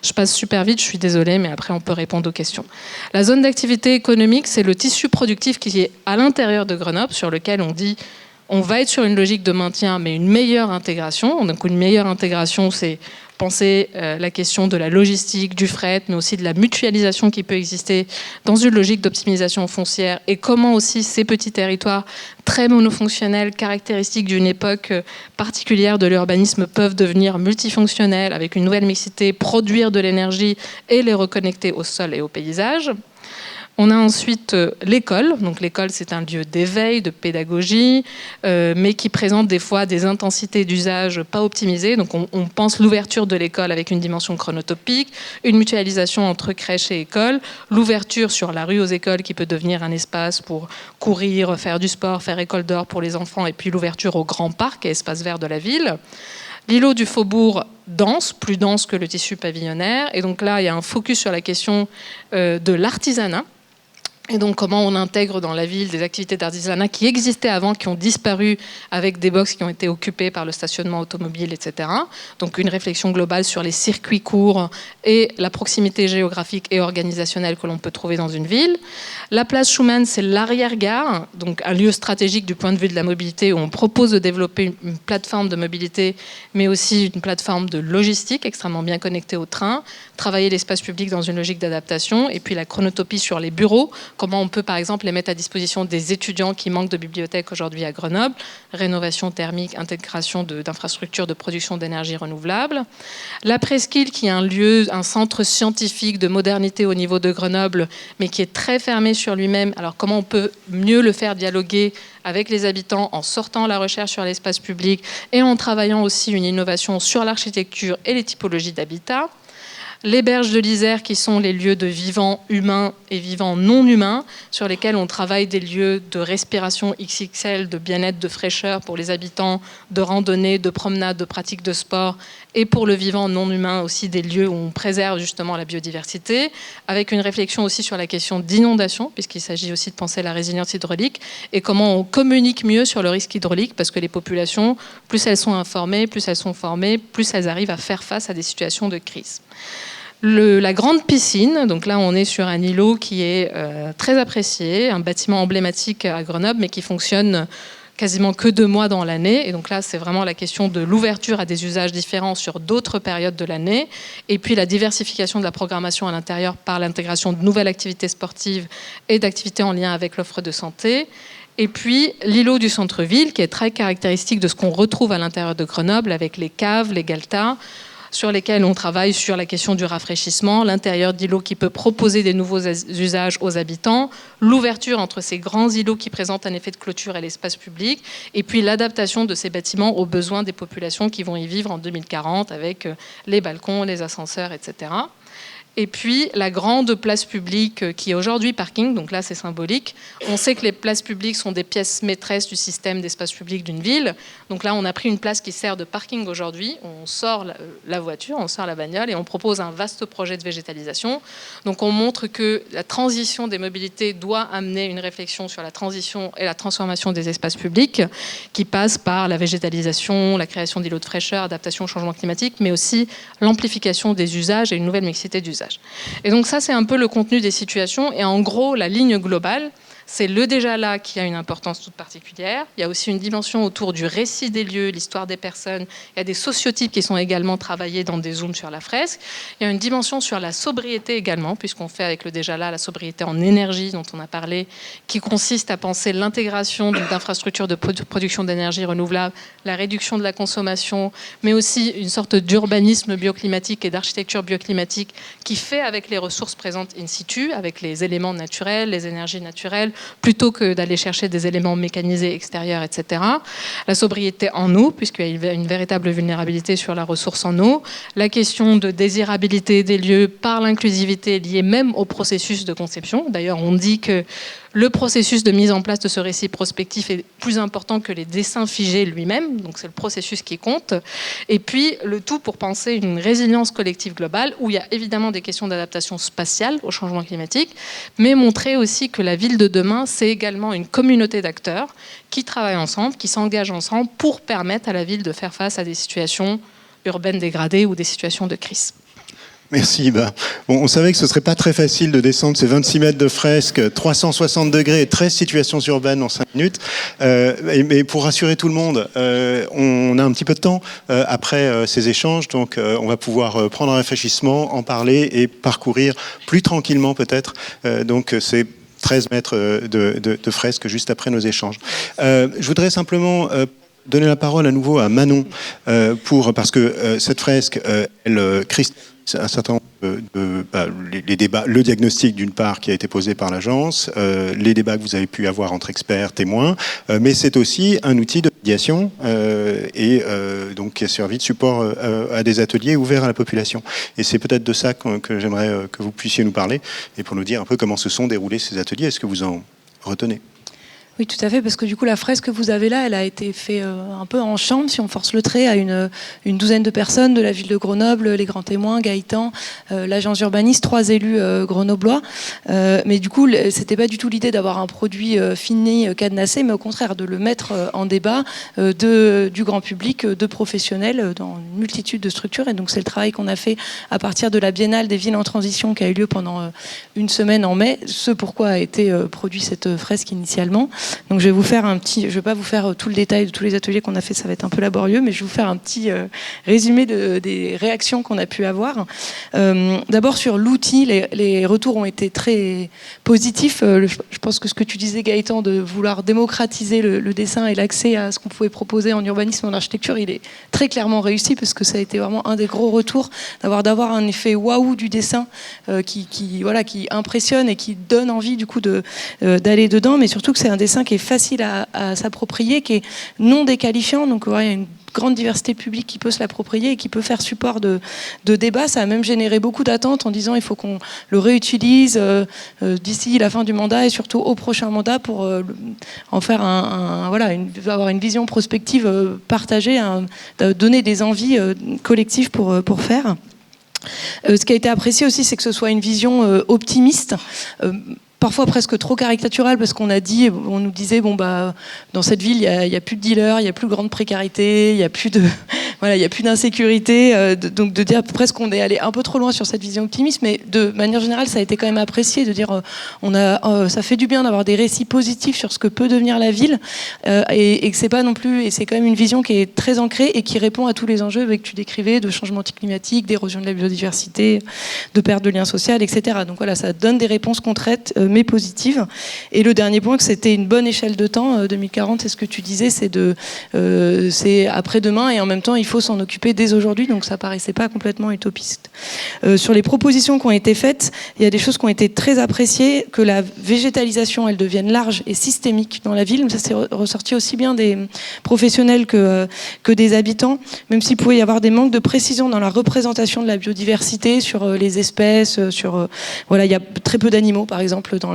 Je passe super vite, je suis désolée, mais après on peut répondre aux questions. La zone d'activité économique, c'est le tissu productif qui est à l'intérieur de Grenoble, sur lequel on dit on va être sur une logique de maintien, mais une meilleure intégration. Donc une meilleure intégration, c'est penser la question de la logistique, du fret, mais aussi de la mutualisation qui peut exister dans une logique d'optimisation foncière, et comment aussi ces petits territoires très monofonctionnels, caractéristiques d'une époque particulière de l'urbanisme, peuvent devenir multifonctionnels avec une nouvelle mixité, produire de l'énergie et les reconnecter au sol et au paysage. On a ensuite l'école. Donc l'école, c'est un lieu d'éveil, de pédagogie, mais qui présente des fois des intensités d'usage pas optimisées. Donc on pense l'ouverture de l'école avec une dimension chronotopique, une mutualisation entre crèche et école, l'ouverture sur la rue aux écoles qui peut devenir un espace pour courir, faire du sport, faire école dehors pour les enfants, et puis l'ouverture aux grands parcs et espaces verts de la ville. L'îlot du faubourg dense, plus dense que le tissu pavillonnaire. Et donc là, il y a un focus sur la question de l'artisanat. Et donc comment on intègre dans la ville des activités d'artisanat qui existaient avant, qui ont disparu avec des box qui ont été occupées par le stationnement automobile, etc. Donc une réflexion globale sur les circuits courts et la proximité géographique et organisationnelle que l'on peut trouver dans une ville. La place Schumann, c'est l'arrière-gare, donc un lieu stratégique du point de vue de la mobilité où on propose de développer une plateforme de mobilité, mais aussi une plateforme de logistique extrêmement bien connectée au train, travailler l'espace public dans une logique d'adaptation, et puis la chronotopie sur les bureaux. Comment on peut, par exemple, les mettre à disposition des étudiants qui manquent de bibliothèques aujourd'hui à Grenoble, rénovation thermique, intégration d'infrastructures de production d'énergie renouvelable. La Presqu'île, qui est un lieu, un centre scientifique de modernité au niveau de Grenoble, mais qui est très fermé sur lui-même. Alors comment on peut mieux le faire dialoguer avec les habitants en sortant la recherche sur l'espace public et en travaillant aussi une innovation sur l'architecture et les typologies d'habitat. Les berges de l'Isère, qui sont les lieux de vivants humains et vivants non humains, sur lesquels on travaille des lieux de respiration XXL, de bien-être, de fraîcheur pour les habitants, de randonnée, de promenade, de pratique de sport, et pour le vivant non humain aussi des lieux où on préserve justement la biodiversité, avec une réflexion aussi sur la question d'inondation, puisqu'il s'agit aussi de penser la résilience hydraulique, et comment on communique mieux sur le risque hydraulique, parce que les populations, plus elles sont informées, plus elles sont formées, plus elles arrivent à faire face à des situations de crise. La grande piscine, donc là on est sur un îlot qui est très apprécié, un bâtiment emblématique à Grenoble, mais qui fonctionne quasiment que 2 mois dans l'année. Et donc là, c'est vraiment la question de l'ouverture à des usages différents sur d'autres périodes de l'année. Et puis la diversification de la programmation à l'intérieur par l'intégration de nouvelles activités sportives et d'activités en lien avec l'offre de santé. Et puis l'îlot du centre-ville, qui est très caractéristique de ce qu'on retrouve à l'intérieur de Grenoble, avec les caves, les galetas, sur lesquels on travaille sur la question du rafraîchissement, l'intérieur d'îlots qui peut proposer des nouveaux usages aux habitants, l'ouverture entre ces grands îlots qui présentent un effet de clôture et l'espace public, et puis l'adaptation de ces bâtiments aux besoins des populations qui vont y vivre en 2040 avec les balcons, les ascenseurs, etc. Et puis la grande place publique qui est aujourd'hui parking, donc là c'est symbolique. On sait que les places publiques sont des pièces maîtresses du système d'espace public d'une ville. Donc là on a pris une place qui sert de parking aujourd'hui. On sort la voiture, on sort la bagnole et on propose un vaste projet de végétalisation. Donc on montre que la transition des mobilités doit amener une réflexion sur la transition et la transformation des espaces publics qui passe par la végétalisation, la création d'îlots de fraîcheur, adaptation au changement climatique, mais aussi l'amplification des usages et une nouvelle mixité d'usages. Et donc ça, c'est un peu le contenu des situations. Et en gros, la ligne globale, c'est le déjà là qui a une importance toute particulière. Il y a aussi une dimension autour du récit des lieux, l'histoire des personnes. Il y a des sociotypes qui sont également travaillés dans des zooms sur la fresque. Il y a une dimension sur la sobriété également, puisqu'on fait avec le déjà là la sobriété en énergie dont on a parlé, qui consiste à penser l'intégration d'infrastructures de production d'énergie renouvelable, la réduction de la consommation, mais aussi une sorte d'urbanisme bioclimatique et d'architecture bioclimatique qui fait avec les ressources présentes in situ, avec les éléments naturels, les énergies naturelles, plutôt que d'aller chercher des éléments mécanisés extérieurs, etc. La sobriété en eau, puisqu'il y a une véritable vulnérabilité sur la ressource en eau. La question de désirabilité des lieux par l'inclusivité liée même au processus de conception. D'ailleurs, on dit que le processus de mise en place de ce récit prospectif est plus important que les dessins figés lui-même, donc c'est le processus qui compte. Et puis le tout pour penser une résilience collective globale, où il y a évidemment des questions d'adaptation spatiale au changement climatique, mais montrer aussi que la ville de demain, c'est également une communauté d'acteurs qui travaillent ensemble, qui s'engagent ensemble pour permettre à la ville de faire face à des situations urbaines dégradées ou des situations de crise. Merci. Bon, on savait que ce ne serait pas très facile de descendre ces 26 mètres de fresque, 360 degrés et 13 situations urbaines en 5 minutes. Mais pour rassurer tout le monde, on a un petit peu de temps après ces échanges, donc on va pouvoir prendre un réfléchissement, en parler et parcourir plus tranquillement peut-être. Donc c'est 13 mètres de fresque juste après nos échanges. Je voudrais simplement donner la parole à nouveau à Manon, parce que cette fresque, elle cristallise un certain nombre les débats, le diagnostic d'une part qui a été posé par l'agence, les débats que vous avez pu avoir entre experts, témoins, mais c'est aussi un outil de médiation donc qui a servi de support à des ateliers ouverts à la population. Et c'est peut-être de ça que j'aimerais que vous puissiez nous parler et pour nous dire un peu comment se sont déroulés ces ateliers. Est-ce que vous en retenez ? Oui, tout à fait, parce que du coup, la fresque que vous avez là, elle a été faite un peu en chambre, si on force le trait, à une douzaine de personnes de la ville de Grenoble, les grands témoins, Gaëtan, l'agence urbaniste, 3 élus grenoblois. Mais du coup, c'était pas du tout l'idée d'avoir un produit fini, cadenassé, mais au contraire de le mettre en débat du grand public, de professionnels, dans une multitude de structures. Et donc, c'est le travail qu'on a fait à partir de la Biennale des villes en transition qui a eu lieu pendant une semaine en mai, ce pourquoi a été produit cette fresque initialement. Donc je vais vous faire je vais pas vous faire tout le détail de tous les ateliers qu'on a fait, ça va être un peu laborieux, mais je vais vous faire un petit résumé des réactions qu'on a pu avoir. D'abord sur l'outil, les retours ont été très positifs. Je pense que ce que tu disais Gaëtan, de vouloir démocratiser le dessin et l'accès à ce qu'on pouvait proposer en urbanisme et en architecture, il est très clairement réussi, parce que ça a été vraiment un des gros retours, d'avoir un effet waouh du dessin qui impressionne et qui donne envie du coup d'aller dedans, mais surtout que c'est un dessin qui est facile à s'approprier, qui est non déqualifiant, donc il y a une grande diversité publique qui peut se l'approprier et qui peut faire support de débat. Ça a même généré beaucoup d'attentes en disant il faut qu'on le réutilise d'ici la fin du mandat et surtout au prochain mandat pour en faire avoir une vision prospective partagée, donner des envies collectives pour faire. Ce qui a été apprécié aussi, c'est que ce soit une vision optimiste, parfois presque trop caricaturale, parce on nous disait dans cette ville il y a plus de dealers, il y a plus de grande précarité, il y a plus d'insécurité, donc de dire presque qu'on est allé un peu trop loin sur cette vision optimiste, mais de manière générale ça a été quand même apprécié de dire ça fait du bien d'avoir des récits positifs sur ce que peut devenir la ville, et que c'est pas non plus, et c'est quand même une vision qui est très ancrée et qui répond à tous les enjeux que tu décrivais, de changement climatique, d'érosion de la biodiversité, de perte de lien social, etc. Donc voilà, ça donne des réponses concrètes, mais positive. Et le dernier point, que c'était une bonne échelle de temps, 2040, c'est ce que tu disais, c'est après-demain, et en même temps, il faut s'en occuper dès aujourd'hui, donc ça paraissait pas complètement utopiste. Sur les propositions qui ont été faites, il y a des choses qui ont été très appréciées, que la végétalisation, elle devienne large et systémique dans la ville. Ça, c'est ressorti aussi bien des professionnels que des habitants, même s'il pouvait y avoir des manques de précision dans la représentation de la biodiversité, sur les espèces, voilà, il y a très peu d'animaux, par exemple, dans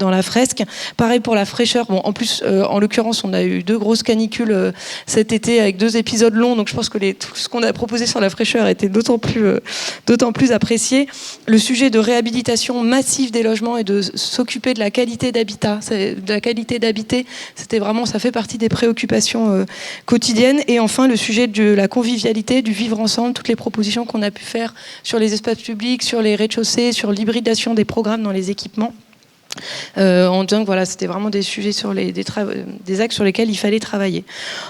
la fresque. Pareil pour la fraîcheur. Bon, en plus, en l'occurrence, on a eu 2 grosses canicules cet été avec 2 épisodes longs, donc je pense que tout ce qu'on a proposé sur la fraîcheur était d'autant plus apprécié. Le sujet de réhabilitation massive des logements et de s'occuper de la qualité d'habitat, de la qualité d'habiter, c'était vraiment, ça fait partie des préoccupations quotidiennes. Et enfin, le sujet de la convivialité, du vivre ensemble, toutes les propositions qu'on a pu faire sur les espaces publics, sur les rez-de-chaussée, sur l'hybridation des programmes dans les équipements. En disant que voilà, c'était vraiment des sujets des axes sur lesquels il fallait travailler.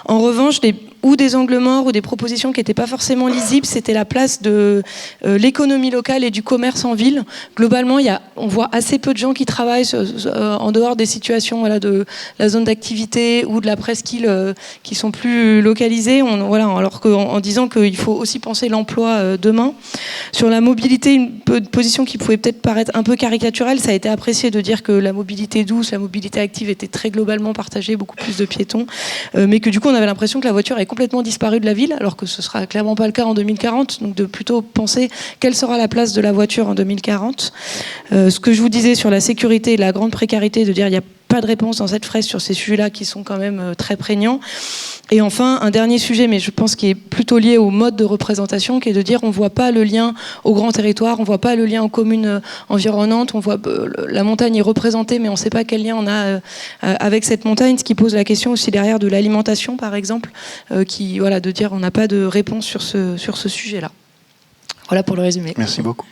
En revanche, des angles morts ou des propositions qui n'étaient pas forcément lisibles, c'était la place de l'économie locale et du commerce en ville. Globalement, on voit assez peu de gens qui travaillent en dehors des situations, voilà, de la zone d'activité ou de la presqu'île qui sont plus localisées. Alors qu'en disant qu'il faut aussi penser l'emploi demain. Sur la mobilité, une position qui pouvait peut-être paraître un peu caricaturelle, ça a été apprécié de dire que la mobilité douce, la mobilité active était très globalement partagée, beaucoup plus de piétons, mais que du coup on avait l'impression que la voiture est complètement disparue de la ville, alors que ce sera clairement pas le cas en 2040, donc de plutôt penser quelle sera la place de la voiture en 2040. Ce que je vous disais sur la sécurité et la grande précarité, de dire il n'y a pas de réponse dans cette fresque sur ces sujets-là qui sont quand même très prégnants. Et enfin, un dernier sujet, mais je pense qu'il est plutôt lié au mode de représentation, qui est de dire on ne voit pas le lien au grand territoire, on ne voit pas le lien aux communes environnantes, on voit la montagne est représentée, mais on ne sait pas quel lien on a avec cette montagne, ce qui pose la question aussi derrière de l'alimentation, par exemple, de dire on n'a pas de réponse sur ce sujet-là. Voilà pour le résumé. Merci beaucoup.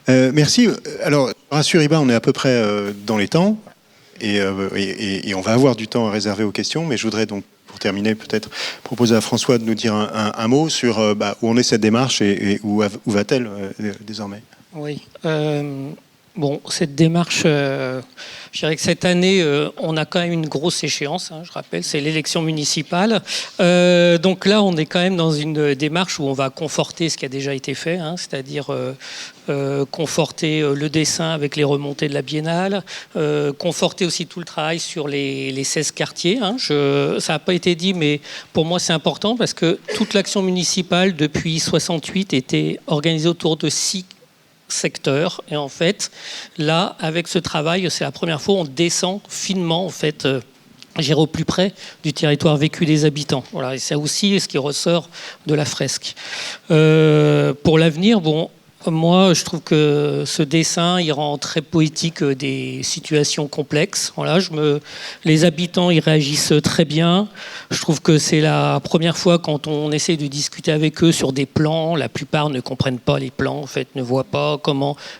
Merci. Alors, rassure Iba, on est à peu près dans les temps. Et on va avoir du temps à réserver aux questions, mais je voudrais donc, pour terminer, peut-être proposer à François de nous dire un mot sur où en est cette démarche et où va-t-elle désormais. Oui. Bon, cette démarche, je dirais que cette année, on a quand même une grosse échéance, je rappelle, c'est l'élection municipale. Donc là, on est quand même dans une démarche où on va conforter ce qui a déjà été fait, c'est-à-dire conforter le dessin avec les remontées de la biennale, conforter aussi tout le travail sur les 16 quartiers. Ça n'a pas été dit, mais pour moi, c'est important parce que toute l'action municipale, depuis 68, était organisée autour de 6 secteur. Et en fait, là, avec ce travail, c'est la première fois où on descend finement, en fait, j'irai au plus près du territoire vécu des habitants. Voilà, et c'est aussi ce qui ressort de la fresque. Pour l'avenir, bon, moi, je trouve que ce dessin, il rend très poétique des situations complexes. Voilà, les habitants, ils réagissent très bien. Je trouve que c'est la première fois quand on essaie de discuter avec eux sur des plans. La plupart ne comprennent pas les plans, en fait, ne voient pas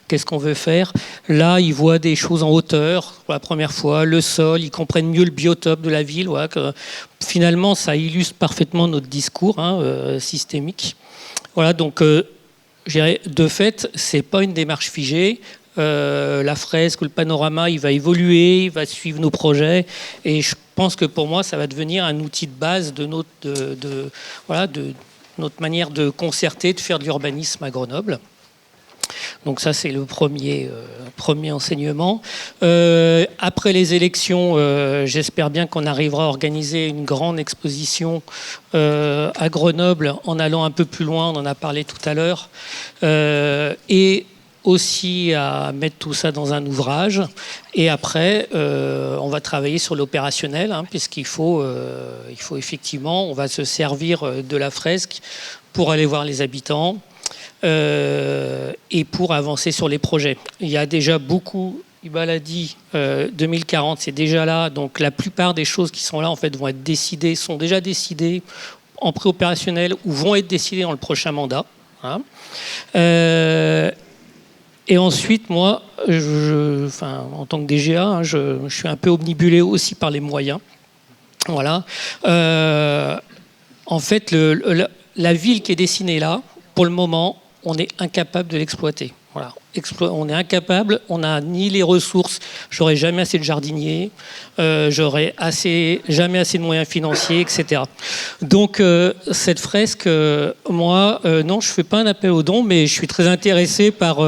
qu'est-ce qu'on veut faire. Là, ils voient des choses en hauteur pour la première fois. Le sol, ils comprennent mieux le biotope de la ville. Voilà, finalement, ça illustre parfaitement notre discours systémique. Voilà, donc... je dirais, de fait, c'est pas une démarche figée. La fresque ou le panorama, il va évoluer, il va suivre nos projets. Et je pense que pour moi, ça va devenir un outil de base de notre manière de concerter, de faire de l'urbanisme à Grenoble. Donc ça, c'est le premier enseignement. Après les élections, j'espère bien qu'on arrivera à organiser une grande exposition à Grenoble en allant un peu plus loin, on en a parlé tout à l'heure, et aussi à mettre tout ça dans un ouvrage. Et après, on va travailler sur l'opérationnel, puisqu'il faut effectivement, on va se servir de la fresque pour aller voir les habitants, et pour avancer sur les projets. Il y a déjà beaucoup, Iba l'a dit, 2040 c'est déjà là, donc la plupart des choses qui sont là en fait vont être décidées, sont déjà décidées en pré-opérationnel ou vont être décidées dans le prochain mandat. Et ensuite, moi, en tant que DGA, je suis un peu omnibulé aussi par les moyens. Voilà. En fait, la ville qui est dessinée là, pour le moment, on est incapable de l'exploiter. Voilà. On est incapable, on n'a ni les ressources, j'aurai jamais assez de jardiniers, j'aurai jamais assez de moyens financiers, etc. Donc cette fresque, moi, non, je ne fais pas un appel aux dons, mais je suis très intéressé par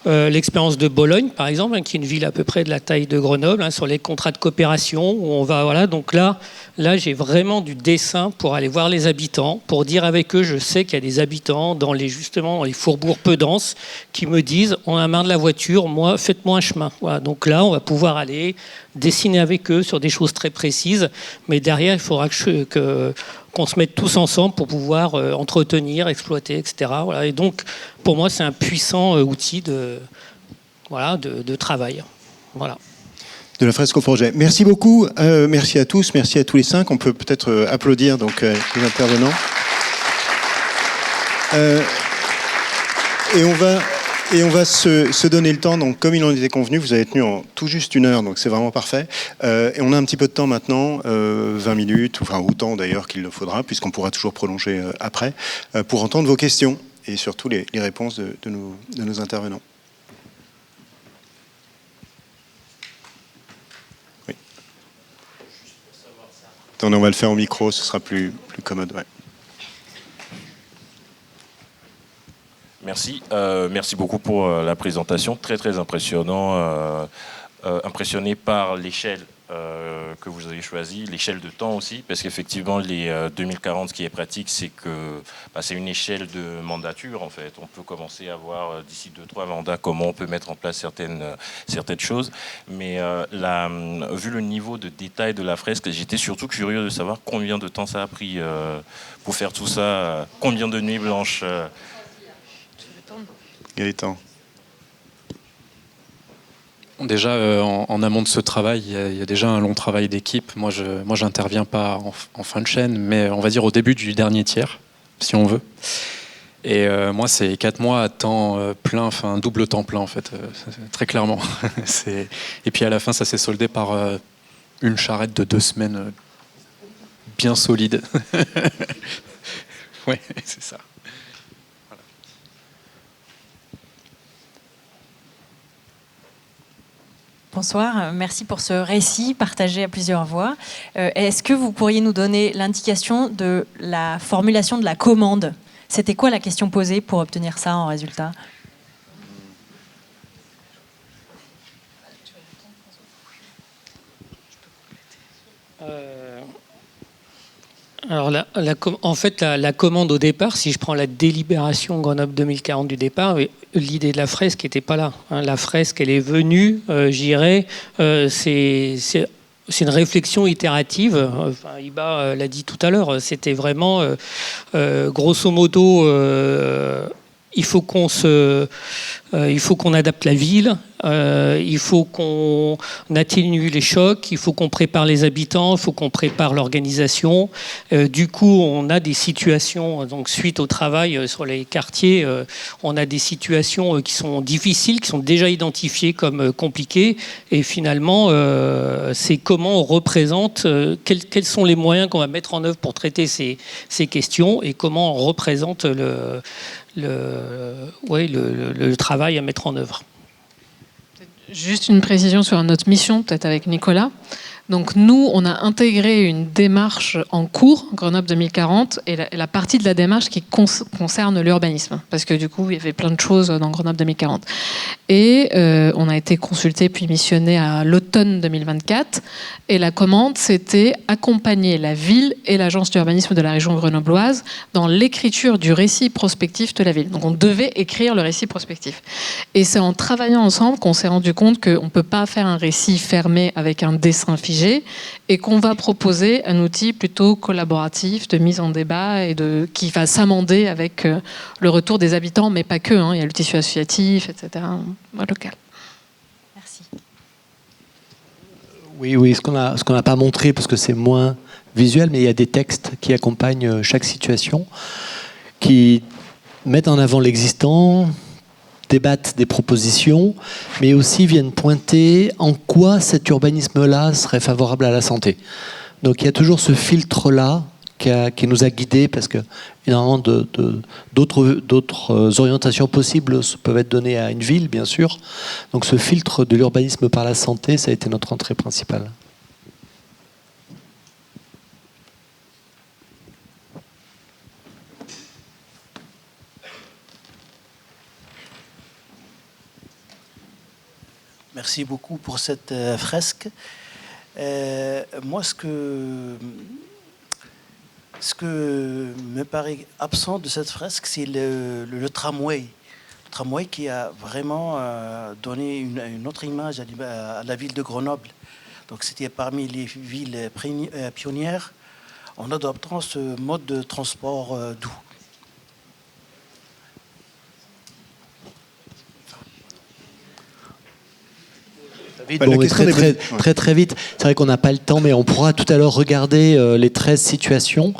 l'expérience de Bologne, par exemple, qui est une ville à peu près de la taille de Grenoble, sur les contrats de coopération, où on va, voilà, donc là j'ai vraiment du dessin pour aller voir les habitants, pour dire avec eux, je sais qu'il y a des habitants justement dans les faubourgs peu denses qui me disent on a marre de la voiture, faites-moi un chemin. Voilà, donc là, on va pouvoir aller dessiner avec eux sur des choses très précises, mais derrière, il faudra qu'on se mette tous ensemble pour pouvoir entretenir, exploiter, etc. Voilà, et donc, pour moi, c'est un puissant outil de travail. Voilà. De la fresque au projet. Merci beaucoup, merci à tous, merci à tous les 5. On peut peut-être applaudir donc, les intervenants. Et on va se donner le temps, donc comme il en était convenu, vous avez tenu en tout juste 1 heure, donc c'est vraiment parfait. Et on a un petit peu de temps maintenant, 20 minutes, enfin autant d'ailleurs qu'il le faudra, puisqu'on pourra toujours prolonger après, pour entendre vos questions et surtout les réponses de nos intervenants. Oui. Attendez, on va le faire au micro, ce sera plus commode. Ouais. Merci. Merci beaucoup pour la présentation. Très, très impressionnant. Impressionné par l'échelle que vous avez choisie, l'échelle de temps aussi, parce qu'effectivement, les 2040, ce qui est pratique, c'est que c'est une échelle de mandature, en fait. On peut commencer à voir d'ici 2-3 mandats comment on peut mettre en place certaines choses. Mais vu le niveau de détail de la fresque, j'étais surtout curieux de savoir combien de temps ça a pris pour faire tout ça, combien de nuits blanches. Gaëtan. Déjà, en amont de ce travail, il y a déjà un long travail d'équipe. Moi, j'interviens pas en fin de chaîne, mais on va dire au début du dernier tiers, si on veut. Et moi, c'est 4 mois à temps plein, enfin double temps plein, en fait, très clairement. Et puis à la fin, ça s'est soldé par une charrette de 2 semaines bien solide. Ouais, c'est ça. Bonsoir, merci pour ce récit partagé à plusieurs voix. Est-ce que vous pourriez nous donner l'indication de la formulation de la commande ? C'était quoi la question posée pour obtenir ça en résultat ? Alors en fait, la commande au départ, si je prends la délibération Grenoble 2040 du départ, l'idée de la fresque n'était pas là. La fresque, elle est venue, j'irais, c'est une réflexion itérative. Enfin, Iba l'a dit tout à l'heure, c'était vraiment, grosso modo, il faut qu'on adapte la ville, il faut qu'on atténue les chocs, il faut qu'on prépare les habitants, il faut qu'on prépare l'organisation. Du coup, on a des situations, donc suite au travail sur les quartiers, on a des situations qui sont difficiles, qui sont déjà identifiées comme compliquées. Et finalement, c'est comment on représente, quels sont les moyens qu'on va mettre en œuvre pour traiter ces questions et comment on représente le travail à mettre en œuvre. Juste une précision sur notre mission, peut-être avec Nicolas. Donc nous, on a intégré une démarche en cours, Grenoble 2040, et la partie de la démarche qui concerne l'urbanisme, parce que du coup, il y avait plein de choses dans Grenoble 2040. Et on a été consulté puis missionné à l'automne 2024, et la commande, c'était accompagner la ville et l'agence d'urbanisme de la région grenobloise dans l'écriture du récit prospectif de la ville. Donc on devait écrire le récit prospectif. Et c'est en travaillant ensemble qu'on s'est rendu compte qu'on ne peut pas faire un récit fermé avec un dessin figé, et qu'on va proposer un outil plutôt collaboratif de mise en débat et qui va s'amender avec le retour des habitants, mais pas que. Il y a le tissu associatif, etc. local. Merci. Oui, ce qu'on n'a pas montré, parce que c'est moins visuel, mais il y a des textes qui accompagnent chaque situation, qui mettent en avant l'existant, débattent des propositions, mais aussi viennent pointer en quoi cet urbanisme-là serait favorable à la santé. Donc il y a toujours ce filtre-là qui nous a guidés, parce que énormément d'autres orientations possibles peuvent être données à une ville, bien sûr. Donc ce filtre de l'urbanisme par la santé, ça a été notre entrée principale. Merci beaucoup pour cette fresque. Moi, ce que me paraît absent de cette fresque, c'est le tramway. Le tramway qui a vraiment donné une autre image à la ville de Grenoble. Donc c'était parmi les villes pionnières en adoptant ce mode de transport doux. Bon, mais très vite. C'est vrai qu'on n'a pas le temps, mais on pourra tout à l'heure regarder les 13 situations.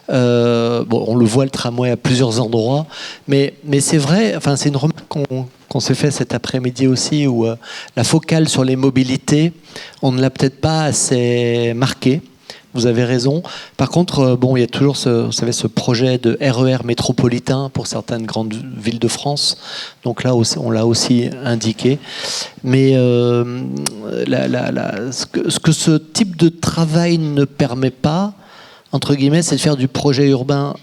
On le voit, le tramway à plusieurs endroits, mais c'est vrai. Enfin, c'est une remarque qu'on s'est fait cet après-midi aussi, où la focale sur les mobilités, on ne l'a peut-être pas assez marquée. Vous avez raison. Par contre, il y a toujours ce projet de RER métropolitain pour certaines grandes villes de France. Donc là, on l'a aussi indiqué. Mais ce que ce type de travail ne permet pas, entre guillemets, c'est de faire du projet urbain,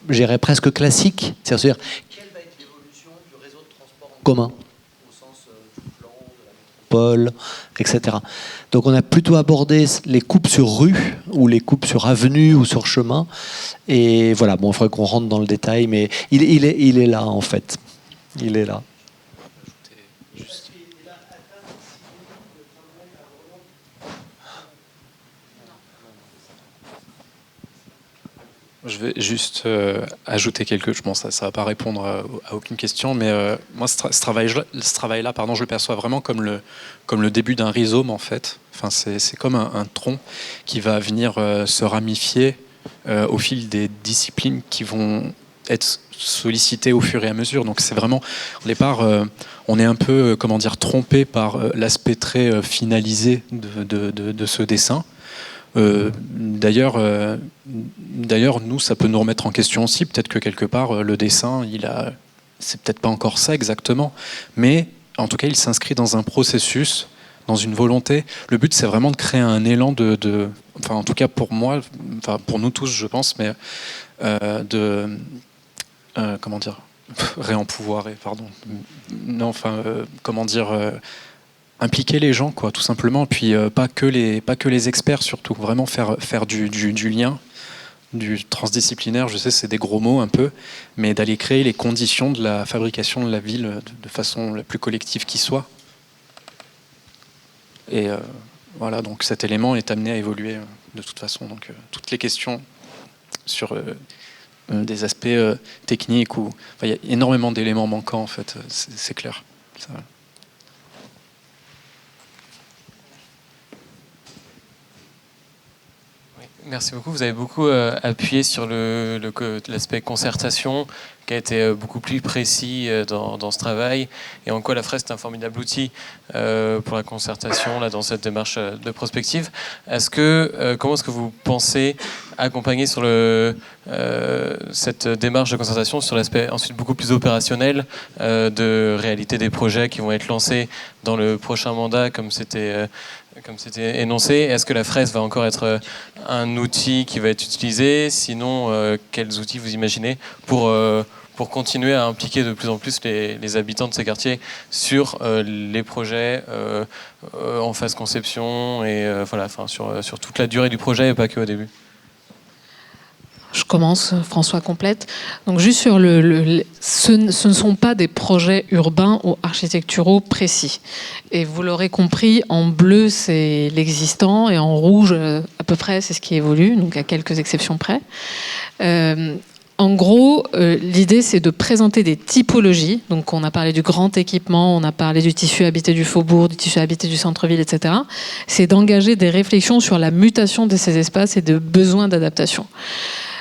je dirais presque classique. C'est-à-dire, quelle va être l'évolution du réseau de transport en commun ? Paul, etc. Donc on a plutôt abordé les coupes sur rue ou les coupes sur avenue ou sur chemin. Et voilà, il faudrait qu'on rentre dans le détail, mais il est là en fait. Il est là. Je vais juste ajouter quelque chose. Bon, ça ne va pas répondre à aucune question, mais moi, ce travail-là, je le perçois vraiment comme le début d'un rhizome, en fait. Enfin, c'est comme un tronc qui va venir se ramifier au fil des disciplines qui vont être sollicitées au fur et à mesure. Donc, c'est vraiment, au départ, on est un peu, trompé par l'aspect très finalisé de ce dessin. D'ailleurs, nous, ça peut nous remettre en question aussi. Peut-être que quelque part, le dessin, c'est peut-être pas encore ça exactement, mais en tout cas, il s'inscrit dans un processus, dans une volonté. Le but, c'est vraiment de créer un élan enfin, en tout cas pour moi, enfin pour nous tous, je pense, mais réempouvoirer, pardon. Non, enfin, impliquer les gens, quoi, tout simplement, puis pas que les experts, surtout, vraiment faire du lien, du transdisciplinaire. Je sais, c'est des gros mots un peu, mais d'aller créer les conditions de la fabrication de la ville de façon la plus collective qui soit. Et voilà, donc cet élément est amené à évoluer de toute façon. Donc toutes les questions sur des aspects techniques, il y a énormément d'éléments manquants, en fait, c'est clair. Ça. Merci beaucoup. Vous avez beaucoup appuyé sur l'aspect concertation, qui a été beaucoup plus précis dans ce travail, et en quoi la fresque est un formidable outil pour la concertation là, dans cette démarche de prospective. Comment est-ce que vous pensez accompagner sur cette démarche de concertation sur l'aspect ensuite beaucoup plus opérationnel de réalité des projets qui vont être lancés dans le prochain mandat, comme c'était énoncé? Est-ce que la fresque va encore être un outil qui va être utilisé? Sinon, quels outils vous imaginez pour continuer à impliquer de plus en plus les habitants de ces quartiers sur les projets en phase conception et sur toute la durée du projet et pas que au début? Je commence, François complète. Donc juste sur ce ne sont pas des projets urbains ou architecturaux précis. Et vous l'aurez compris, en bleu c'est l'existant et en rouge à peu près c'est ce qui évolue, donc à quelques exceptions près. En gros, l'idée, c'est de présenter des typologies. Donc, on a parlé du grand équipement, on a parlé du tissu habité du faubourg, du tissu habité du centre-ville, etc. C'est d'engager des réflexions sur la mutation de ces espaces et de besoins d'adaptation.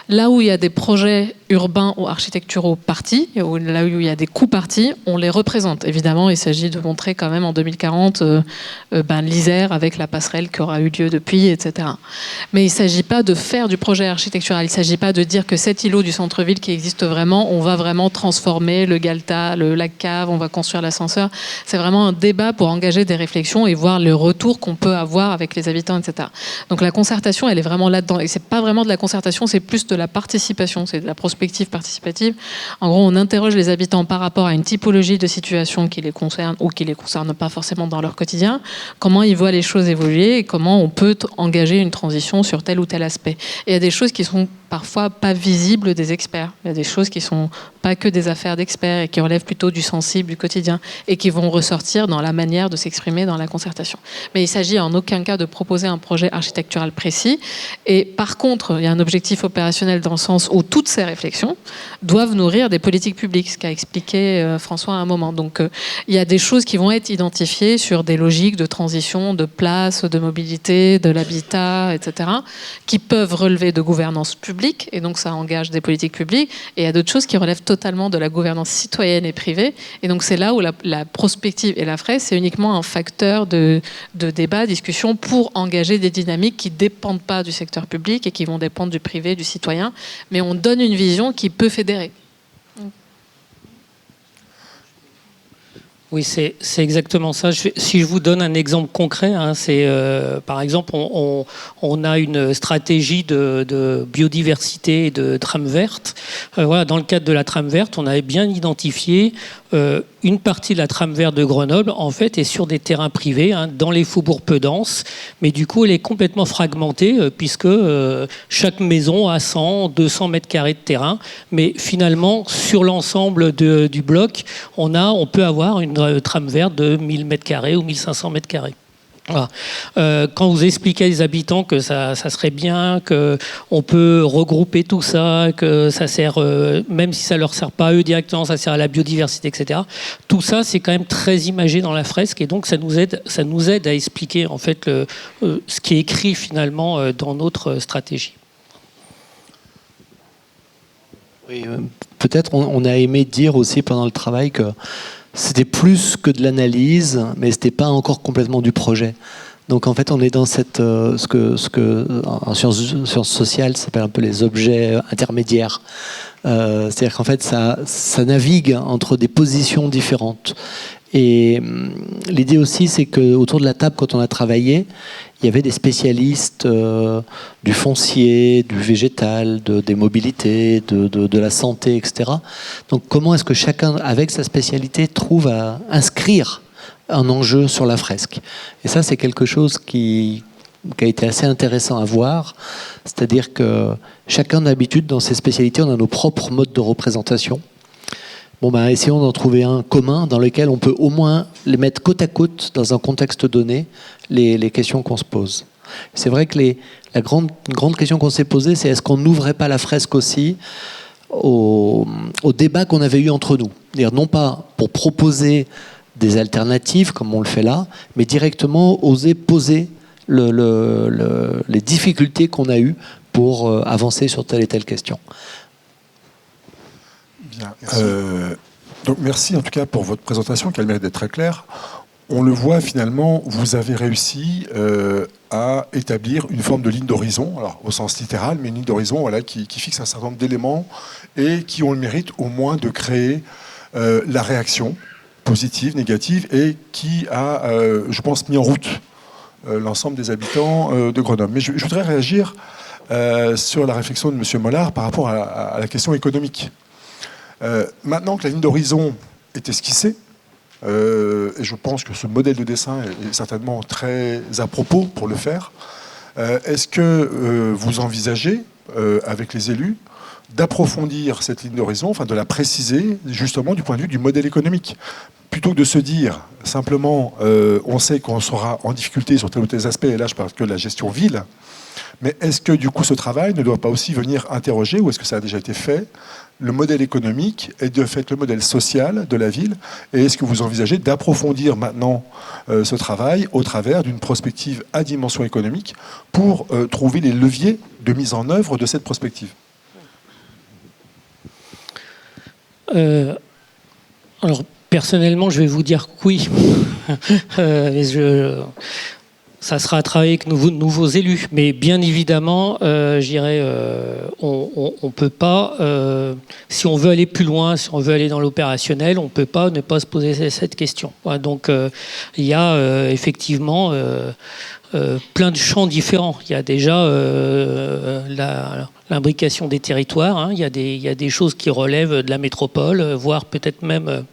Là où il y a des projets urbains ou architecturaux partis, là où il y a des coûts partis, on les représente. Évidemment, il s'agit de montrer quand même en 2040 l'Isère avec la passerelle qui aura eu lieu depuis, etc. Mais il ne s'agit pas de faire du projet architectural. Il ne s'agit pas de dire que cet îlot du centre-ville qui existe vraiment, on va vraiment transformer le Galta, le lac Cave, on va construire l'ascenseur. C'est vraiment un débat pour engager des réflexions et voir le retour qu'on peut avoir avec les habitants, etc. Donc la concertation, elle est vraiment là-dedans. Et c'est pas vraiment de la concertation, c'est plus de la participation, c'est de la prospective participative. En gros, on interroge les habitants par rapport à une typologie de situation qui les concerne ou qui les concerne pas forcément dans leur quotidien, comment ils voient les choses évoluer et comment on peut engager une transition sur tel ou tel aspect. Et il y a des choses qui sont parfois pas visibles des experts. Il y a des choses qui sont pas que des affaires d'experts et qui relèvent plutôt du sensible, du quotidien, et qui vont ressortir dans la manière de s'exprimer dans la concertation. Mais il s'agit en aucun cas de proposer un projet architectural précis. Et par contre, il y a un objectif opérationnel dans le sens où toutes ces réflexions doivent nourrir des politiques publiques, ce qu'a expliqué François à un moment. Donc il y a des choses qui vont être identifiées sur des logiques de transition, de place, de mobilité, de l'habitat, etc., qui peuvent relever de gouvernance publique, et donc ça engage des politiques publiques, et il y a d'autres choses qui relèvent totalement de la gouvernance citoyenne et privée, et donc c'est là où la prospective et la FRES, c'est uniquement un facteur de débat, discussion, pour engager des dynamiques qui ne dépendent pas du secteur public et qui vont dépendre du privé, du citoyen, mais on donne une vision qui peut fédérer. Oui, c'est exactement ça. Si je vous donne un exemple concret, c'est par exemple, on a une stratégie de biodiversité et de trame verte. Voilà, dans le cadre de la trame verte, on avait bien identifié une partie de la trame verte de Grenoble, en fait, est sur des terrains privés, dans les faubourgs peu denses, mais du coup, elle est complètement fragmentée, puisque chaque maison a 100, 200 mètres carrés de terrain, mais finalement, sur l'ensemble du bloc, on peut avoir une trame verte de 1000 mètres carrés ou 1500 mètres carrés. Voilà. Quand vous expliquez aux habitants que ça serait bien, qu'on peut regrouper tout ça, que ça sert, même si ça ne leur sert pas à eux directement, ça sert à la biodiversité, etc. Tout ça, c'est quand même très imagé dans la fresque, et donc ça nous aide à expliquer en fait ce qui est écrit finalement dans notre stratégie. Oui, peut-être on a aimé dire aussi pendant le travail que c'était plus que de l'analyse, mais c'était pas encore complètement du projet. Donc en fait, on est dans cette ce que en sciences sociales s'appelle un peu les objets intermédiaires. C'est-à-dire qu'en fait, ça navigue entre des positions différentes. Et l'idée aussi, c'est qu'autour de la table, quand on a travaillé, il y avait des spécialistes du foncier, du végétal, des mobilités, de la santé, etc. Donc comment est-ce que chacun, avec sa spécialité, trouve à inscrire un enjeu sur la fresque? Et ça, c'est quelque chose qui a été assez intéressant à voir. C'est-à-dire que chacun, d'habitude, dans ses spécialités, on a nos propres modes de représentation. Essayons d'en trouver un commun dans lequel on peut au moins les mettre côte à côte dans un contexte donné, les questions qu'on se pose. C'est vrai que la grande question qu'on s'est posée, c'est est-ce qu'on n'ouvrait pas la fresque aussi au débat qu'on avait eu entre nous. C'est-à-dire non pas pour proposer des alternatives comme on le fait là, mais directement oser poser les difficultés qu'on a eues pour avancer sur telle et telle question. Bien, donc merci en tout cas pour votre présentation qui a le mérite d'être très claire. On le voit finalement, vous avez réussi à établir une forme de ligne d'horizon, alors au sens littéral, mais une ligne d'horizon voilà, qui fixe un certain nombre d'éléments et qui ont le mérite au moins de créer la réaction positive, négative, et qui a, je pense, mis en route l'ensemble des habitants de Grenoble. Mais je voudrais réagir sur la réflexion de M. Mollard par rapport à la question économique. Maintenant que la ligne d'horizon est esquissée, et je pense que ce modèle de dessin est certainement très à propos pour le faire, est-ce que vous envisagez, avec les élus, d'approfondir cette ligne d'horizon, enfin de la préciser justement du point de vue du modèle économique, plutôt que de se dire simplement on sait qu'on sera en difficulté sur tel ou tel aspect, et là je parle que de la gestion ville, mais est-ce que du coup ce travail ne doit pas aussi venir interroger, ou est-ce que ça a déjà été fait, le modèle économique et de fait le modèle social de la ville, et est-ce que vous envisagez d'approfondir maintenant ce travail au travers d'une prospective à dimension économique pour trouver les leviers de mise en œuvre de cette prospective ? Alors, personnellement, je vais vous dire que oui. Ça sera à travailler avec nouveaux élus. Mais bien évidemment, je dirais, on peut pas, si on veut aller plus loin, si on veut aller dans l'opérationnel, on peut pas ne pas se poser cette question. Voilà, donc, il y a effectivement plein de champs différents. Il y a déjà l'imbrication des territoires. Hein. Il y a des choses qui relèvent de la métropole, voire peut-être même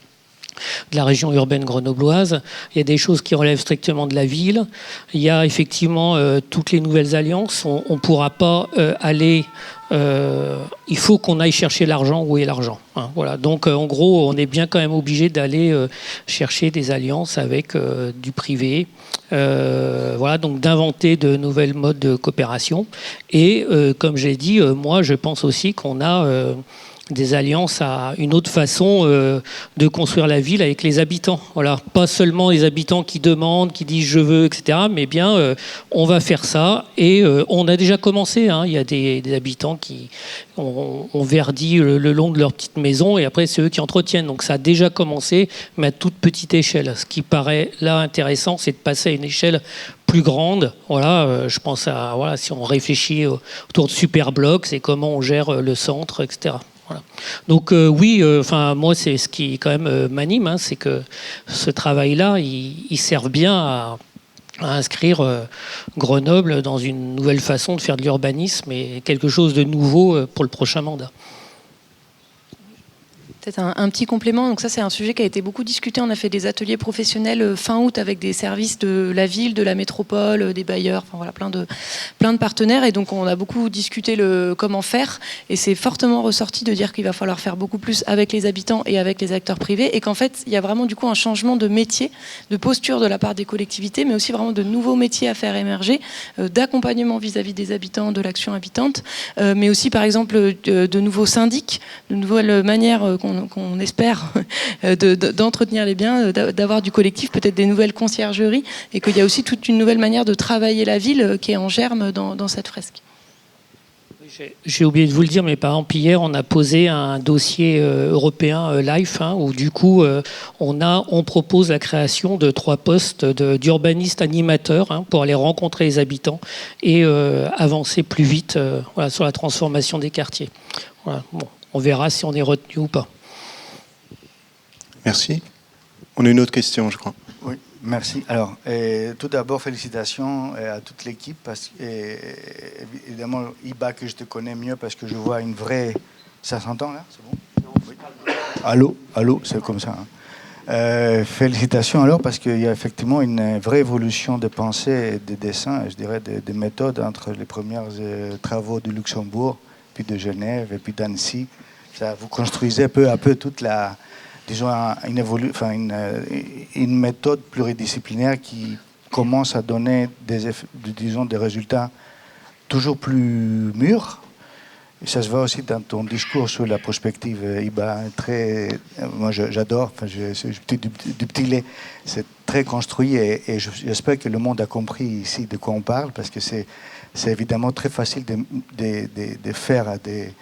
de la région urbaine grenobloise. Il y a des choses qui relèvent strictement de la ville. Il y a effectivement toutes les nouvelles alliances. On ne pourra pas aller... il faut qu'on aille chercher l'argent où est l'argent. Hein, voilà. Donc en gros, on est bien quand même obligé d'aller chercher des alliances avec du privé. Voilà, donc d'inventer de nouvelles modes de coopération. Et comme j'ai dit, moi je pense aussi qu'on a... des alliances à une autre façon de construire la ville avec les habitants. Voilà. Pas seulement les habitants qui demandent, qui disent je veux, etc. Mais bien, on va faire ça. Et on a déjà commencé. Hein. Il y a des habitants qui ont verdi le long de leur petite maison et après, c'est eux qui entretiennent. Donc ça a déjà commencé, mais à toute petite échelle. Ce qui paraît là intéressant, c'est de passer à une échelle plus grande. Voilà, je pense à, voilà, si on réfléchit autour de Superbloc, c'est comment on gère le centre, etc. Voilà. Donc oui, moi c'est ce qui quand même m'anime, hein, c'est que ce travail-là, il sert bien à inscrire Grenoble dans une nouvelle façon de faire de l'urbanisme et quelque chose de nouveau pour le prochain mandat. Peut-être un petit complément. Donc ça, c'est un sujet qui a été beaucoup discuté. On a fait des ateliers professionnels fin août avec des services de la ville, de la métropole, des bailleurs, enfin voilà, plein de partenaires. Et donc on a beaucoup discuté le comment faire. Et c'est fortement ressorti de dire qu'il va falloir faire beaucoup plus avec les habitants et avec les acteurs privés. Et qu'en fait, il y a vraiment du coup un changement de métier, de posture de la part des collectivités, mais aussi vraiment de nouveaux métiers à faire émerger, d'accompagnement vis-à-vis des habitants, de l'action habitante, mais aussi par exemple de nouveaux syndics, de nouvelles manières qu'on espère d'entretenir les biens, d'avoir du collectif, peut-être des nouvelles conciergeries, et qu'il y a aussi toute une nouvelle manière de travailler la ville qui est en germe dans cette fresque. J'ai oublié de vous le dire, mais par exemple hier on a posé un dossier européen LIFE, hein, où du coup on propose la création de 3 postes d'urbanistes animateurs, hein, pour aller rencontrer les habitants et avancer plus vite voilà, sur la transformation des quartiers. Voilà. Bon, on verra si on est retenu ou pas. Merci. On a une autre question, je crois. Oui, merci. Alors, tout d'abord, félicitations à toute l'équipe. Évidemment, Iba, que je te connais mieux parce que je vois une vraie... Ça s'entend là? C'est bon? Oui. Allô, c'est comme ça. Hein. Félicitations alors parce qu'il y a effectivement une vraie évolution de pensée et de dessin, je dirais, de méthode entre les premiers travaux du Luxembourg, puis de Genève et puis d'Annecy. Ça, vous construisez peu à peu toute la... disons, une méthode pluridisciplinaire qui commence à donner des résultats toujours plus mûrs. Et ça se voit aussi dans ton discours sur la prospective, Iba. Moi, j'adore, du petit lait. C'est très construit et j'espère que le monde a compris ici de quoi on parle, parce que c'est évidemment très facile de faire des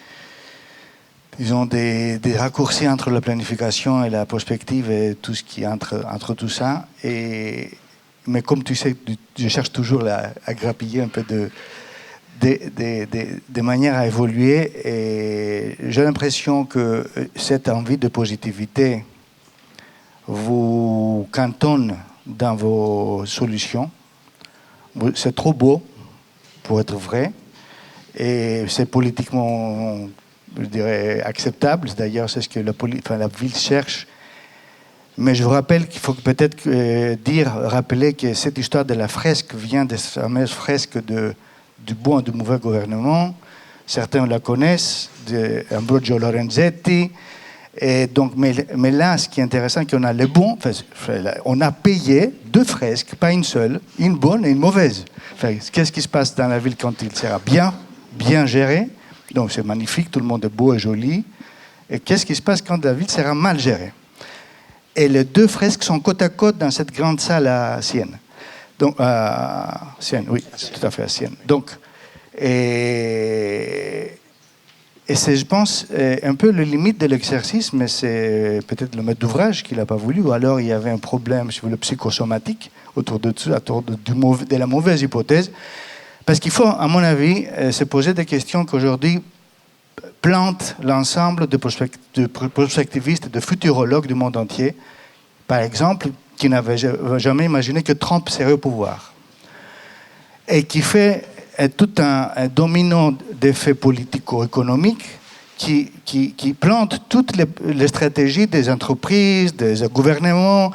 raccourcis entre la planification et la prospective et tout ce qui est entre tout ça. Mais comme tu sais, je cherche toujours à grappiller un peu de manière à évoluer. Et j'ai l'impression que cette envie de positivité vous cantonne dans vos solutions. C'est trop beau pour être vrai. Et c'est politiquement... je dirais, acceptable. D'ailleurs, c'est ce que la ville cherche. Mais je vous rappelle qu'il faut peut-être rappeler que cette histoire de la fresque vient des fameuses fresques du bon et du mauvais gouvernement. Certains la connaissent, d'Ambrogio Lorenzetti. Et donc, mais là, ce qui est intéressant, c'est qu'on a le bon. On a payé 2 fresques, pas une seule, une bonne et une mauvaise. Qu'est-ce qui se passe dans la ville quand il sera bien géré? Donc c'est magnifique, tout le monde est beau et joli. Et qu'est-ce qui se passe quand la ville sera mal gérée? Et les 2 fresques sont côte à côte dans cette grande salle à Sienne. Donc, Sienne, oui, c'est tout à fait à Sienne. Donc, et Et c'est, je pense, un peu le limite de l'exercice, mais c'est peut-être le maître d'ouvrage qui l'a pas voulu, ou alors il y avait un problème sur le psychosomatique autour de la mauvaise hypothèse. Parce qu'il faut, à mon avis, se poser des questions qu'aujourd'hui plantent l'ensemble de prospectivistes et de futurologues du monde entier. Par exemple, qui n'avaient jamais imaginé que Trump serait au pouvoir. Et qui fait tout un domino d'effets politico-économiques qui plante toutes les stratégies des entreprises, des gouvernements,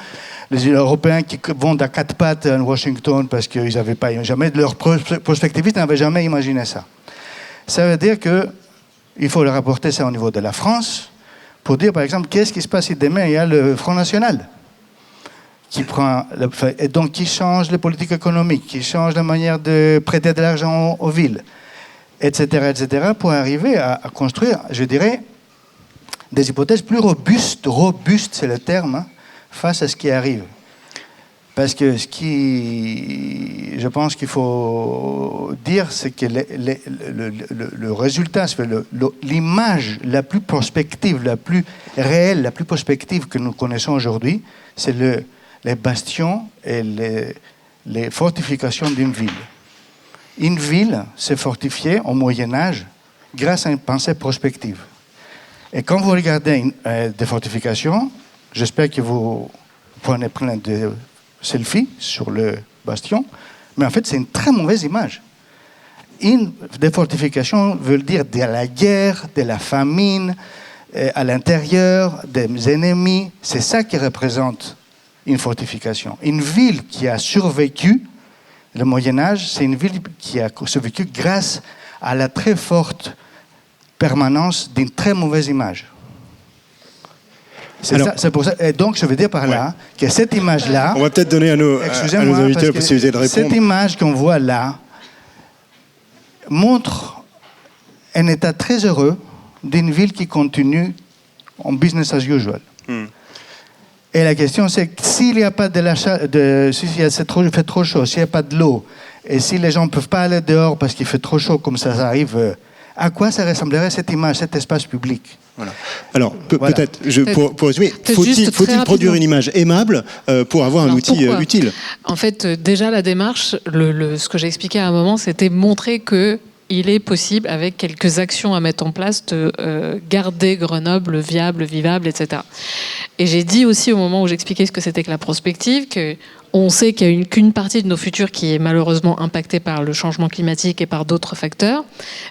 les Européens qui vont à quatre pattes à Washington parce qu'ils n'avaient pas jamais, leurs prospectivistes n'avaient jamais imaginé ça. Ça veut dire qu'il faut rapporter ça au niveau de la France pour dire, par exemple, qu'est-ce qui se passe si demain il y a le Front National et donc qui change les politiques économiques, qui change la manière de prêter de l'argent aux villes, etc., pour arriver à construire, je dirais, des hypothèses plus robustes c'est le terme, hein, face à ce qui arrive. Parce que je pense qu'il faut dire, c'est que le résultat, l'image la plus prospective, la plus réelle, la plus prospective que nous connaissons aujourd'hui, c'est les bastions et les fortifications d'une ville. Une ville s'est fortifiée au Moyen-Âge grâce à une pensée prospective. Et quand vous regardez des fortifications, j'espère que vous prenez plein de selfies sur le bastion, mais en fait, c'est une très mauvaise image. Des fortifications veulent dire de la guerre, de la famine, à l'intérieur, des ennemis. C'est ça qui représente une fortification. Une ville qui a survécu le Moyen-Âge, c'est une ville qui a survécu grâce à la très forte permanence d'une très mauvaise image. C'est pour ça. Et donc, je veux dire par là que cette image-là... On va peut-être donner à nos invités la possibilité de répondre. Cette image qu'on voit là montre un état très heureux d'une ville qui continue en business as usual. Et la question, c'est que s'il n'y a pas il fait trop chaud, s'il n'y a pas de l'eau, et si les gens ne peuvent pas aller dehors parce qu'il fait trop chaud, comme ça arrive, à quoi ça ressemblerait cette image, cet espace public? Voilà. Alors, peut-être, pour résumer, faut-il produire une image aimable pour avoir un outil utile? En fait, déjà, la démarche, ce que j'ai expliqué à un moment, c'était montrer que il est possible, avec quelques actions à mettre en place, de garder Grenoble viable, vivable, etc. Et j'ai dit aussi au moment où j'expliquais ce que c'était que la prospective, qu'on sait qu'il n'y a qu'une partie de nos futurs qui est malheureusement impactée par le changement climatique et par d'autres facteurs,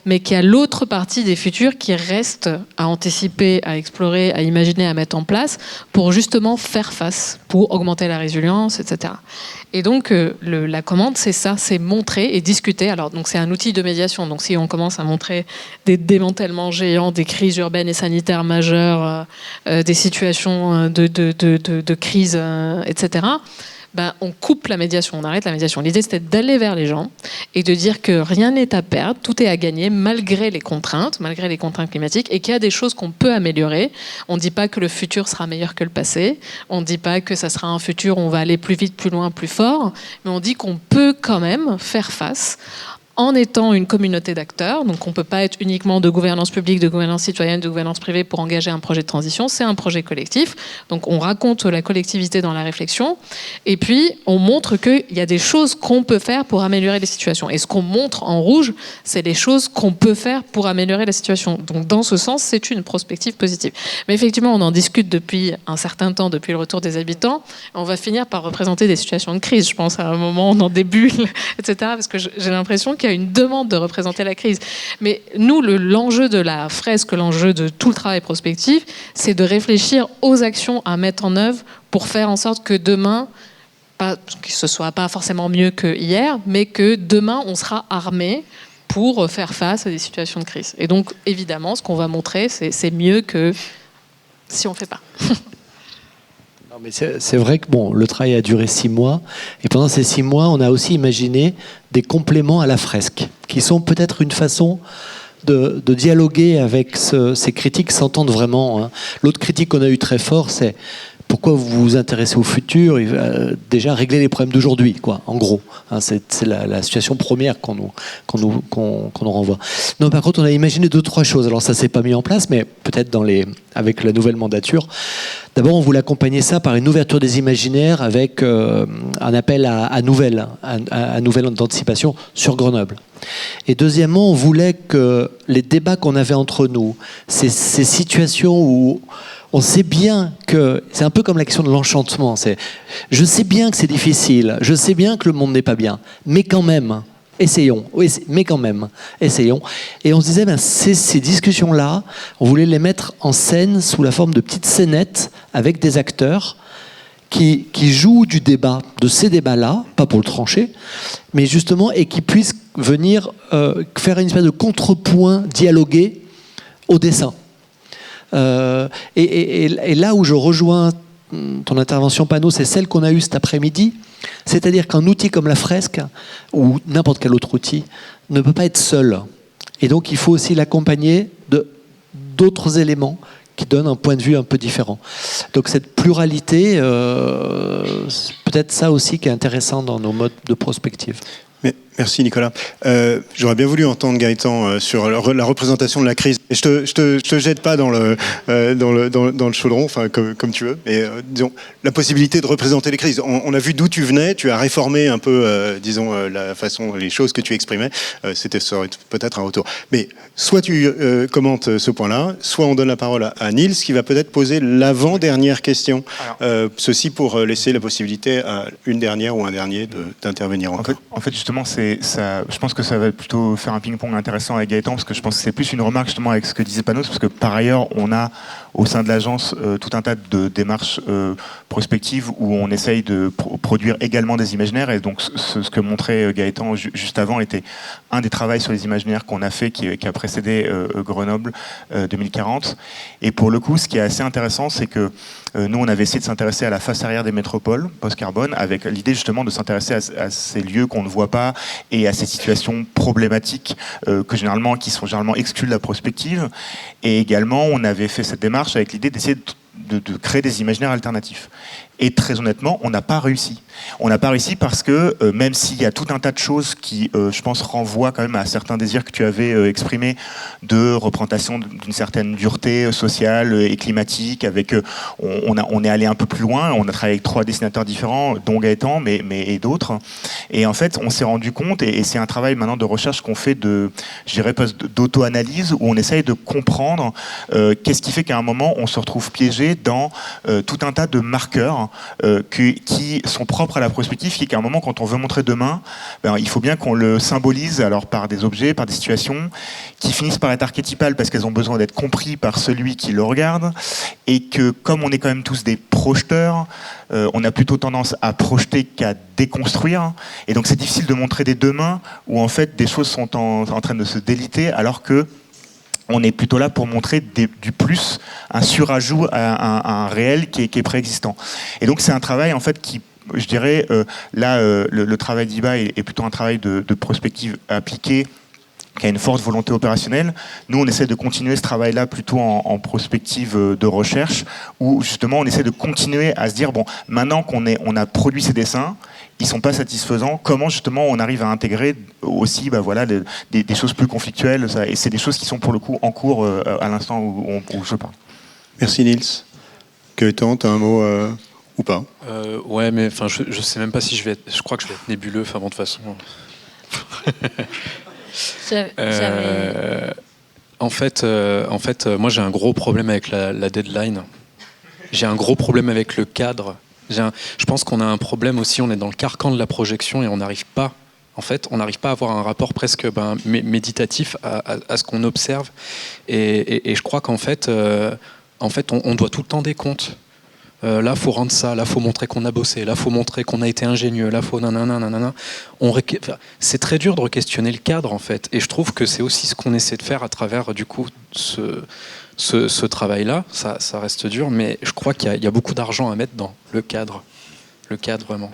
mais qu'il y a l'autre partie des futurs qui reste à anticiper, à explorer, à imaginer, à mettre en place pour justement faire face, pour augmenter la résilience, etc. Et donc, la commande, c'est ça, c'est montrer et discuter. Alors, donc, c'est un outil de médiation. Donc, si on commence à montrer des démantèlements géants, des crises urbaines et sanitaires majeures, des situations de crise, etc., on coupe la médiation, on arrête la médiation. L'idée, c'était d'aller vers les gens et de dire que rien n'est à perdre, tout est à gagner, malgré les contraintes climatiques, et qu'il y a des choses qu'on peut améliorer. On ne dit pas que le futur sera meilleur que le passé, on ne dit pas que ça sera un futur où on va aller plus vite, plus loin, plus fort, mais on dit qu'on peut quand même faire face en étant une communauté d'acteurs. Donc on ne peut pas être uniquement de gouvernance publique, de gouvernance citoyenne, de gouvernance privée pour engager un projet de transition, c'est un projet collectif. Donc on raconte la collectivité dans la réflexion, et puis on montre qu'il y a des choses qu'on peut faire pour améliorer les situations. Et ce qu'on montre en rouge, c'est les choses qu'on peut faire pour améliorer la situation. Donc dans ce sens, c'est une prospective positive. Mais effectivement, on en discute depuis un certain temps, depuis le retour des habitants. On va finir par représenter des situations de crise, je pense, à un moment dans des bulles, etc. Parce que j'ai l'impression qu'il y a une demande de représenter la crise. Mais nous, l'enjeu de la fresque, l'enjeu de tout le travail prospectif, c'est de réfléchir aux actions à mettre en œuvre pour faire en sorte que demain, que ce soit pas forcément mieux que hier, mais que demain, on sera armé pour faire face à des situations de crise. Et donc, évidemment, ce qu'on va montrer, c'est mieux que si on ne fait pas. Non, mais c'est vrai que le travail a duré 6 mois, et pendant ces 6 mois, on a aussi imaginé des compléments à la fresque, qui sont peut-être une façon de dialoguer avec ces critiques s'entendent vraiment. L'autre critique qu'on a eu très fort, c'est pourquoi vous vous intéressez au futur? Déjà régler les problèmes d'aujourd'hui, quoi, en gros. Hein, c'est la situation première qu'on nous renvoie. Non, par contre, on a imaginé 2-3 choses. Alors ça s'est pas mis en place, mais peut-être avec la nouvelle mandature. D'abord, on voulait accompagner ça par une ouverture des imaginaires avec un appel à nouvelles d'anticipation sur Grenoble. Et deuxièmement, on voulait que les débats qu'on avait entre nous, ces situations où on sait bien que, c'est un peu comme la question de l'enchantement, je sais bien que c'est difficile, je sais bien que le monde n'est pas bien, mais quand même, essayons. Et on se disait, ces discussions-là, on voulait les mettre en scène sous la forme de petites scénettes avec des acteurs qui jouent du débat, de ces débats-là, pas pour le trancher, mais justement, et qui puissent venir faire une espèce de contrepoint dialogué au dessin. Et là où je rejoins ton intervention, Pano, c'est celle qu'on a eue cet après-midi. C'est-à-dire qu'un outil comme la fresque, ou n'importe quel autre outil, ne peut pas être seul. Et donc il faut aussi l'accompagner d'autres éléments qui donnent un point de vue un peu différent. Donc cette pluralité, c'est peut-être ça aussi qui est intéressant dans nos modes de prospective. Merci Nicolas. J'aurais bien voulu entendre Gaëtan sur la représentation de la crise. Et je te jette pas dans le chaudron, enfin comme tu veux. Mais disons la possibilité de représenter les crises. On a vu d'où tu venais. Tu as réformé un peu, la façon, les choses que tu exprimais. Ça aurait peut-être un retour. Mais soit tu commentes ce point-là, soit on donne la parole à Niels qui va peut-être poser l'avant-dernière question. Ceci pour laisser la possibilité à une dernière ou un dernier d'intervenir encore. En fait, justement, je pense que ça va plutôt faire un ping-pong intéressant avec Gaëtan, parce que je pense que c'est plus une remarque justement avec ce que disait Panos, parce que par ailleurs, on a au sein de l'agence tout un tas de démarches prospectives où on essaye de produire également des imaginaires. Et donc, ce que montrait Gaëtan juste avant était un des travaux sur les imaginaires qu'on a fait, qui a précédé Grenoble 2040. Et pour le coup, ce qui est assez intéressant, c'est que nous, on avait essayé de s'intéresser à la face arrière des métropoles post-carbone, avec l'idée justement de s'intéresser à ces lieux qu'on ne voit pas et à ces situations problématiques qui sont généralement exclues de la prospective. Et également, on avait fait cette démarche avec l'idée d'essayer de créer des imaginaires alternatifs. Et très honnêtement, on n'a pas réussi. On n'a pas réussi parce que même s'il y a tout un tas de choses qui, je pense, renvoient quand même à certains désirs que tu avais exprimés de représentation d'une certaine dureté sociale et climatique, avec on est allé un peu plus loin, on a travaillé avec 3 dessinateurs différents, dont Gaëtan, et d'autres. Et en fait, on s'est rendu compte, et c'est un travail maintenant de recherche qu'on fait d'auto-analyse, où on essaye de comprendre qu'est-ce qui fait qu'à un moment, on se retrouve piégé dans tout un tas de marqueurs qui sont propres à la prospective, qui est qu'à un moment, quand on veut montrer demain, il faut bien qu'on le symbolise alors par des objets, par des situations qui finissent par être archétypales parce qu'elles ont besoin d'être compris par celui qui le regarde, et que comme on est quand même tous des projeteurs, on a plutôt tendance à projeter qu'à déconstruire, et donc c'est difficile de montrer des demain où en fait des choses sont en train de se déliter, alors que on est plutôt là pour montrer du plus, un surajout à un réel qui est préexistant. Et donc c'est un travail en fait qui, je dirais, le travail d'IBA est plutôt un travail de prospective appliquée, qui a une forte volonté opérationnelle. Nous, on essaie de continuer ce travail-là plutôt en prospective de recherche, où justement on essaie de continuer à se dire, bon, maintenant qu'on a produit ces dessins, ils ne sont pas satisfaisants, comment justement on arrive à intégrer aussi des choses plus conflictuelles, et c'est des choses qui sont pour le coup en cours à l'instant où je parle. Merci Niels. Gaëtan, tu as un mot ou pas? Ouais, mais je sais même pas si je crois que je vais être nébuleux, de toute façon. En fait, moi j'ai un gros problème avec la deadline. J'ai un gros problème avec le cadre. Je pense qu'on a un problème aussi, on est dans le carcan de la projection et on n'arrive pas à avoir un rapport presque méditatif à ce qu'on observe. Et je crois qu'en fait, on doit tout le temps des comptes. Là, faut rendre ça. Là, faut montrer qu'on a bossé. Là, faut montrer qu'on a été ingénieux. Là, faut nanana. C'est très dur de re-questionner le cadre, en fait. Et je trouve que c'est aussi ce qu'on essaie de faire à travers, du coup, ce travail-là. Ça reste dur, mais je crois qu'il y a beaucoup d'argent à mettre dans le cadre. Le cadre, vraiment.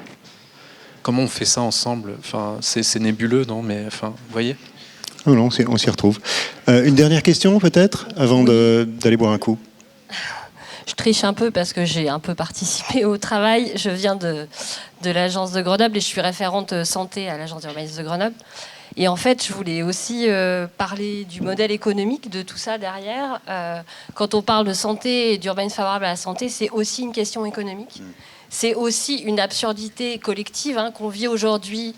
Comment on fait ça ensemble? C'est nébuleux, non? Mais vous voyez? Non, on s'y retrouve. Une dernière question, peut-être, avant d'aller boire un coup. Je triche un peu parce que j'ai un peu participé au travail. Je viens de l'agence de Grenoble et je suis référente santé à l'agence d'urbanisme de Grenoble. Et en fait, je voulais aussi parler du modèle économique de tout ça derrière. Quand on parle de santé et d'urbanisme favorable à la santé, c'est aussi une question économique. C'est aussi une absurdité collective qu'on vit aujourd'hui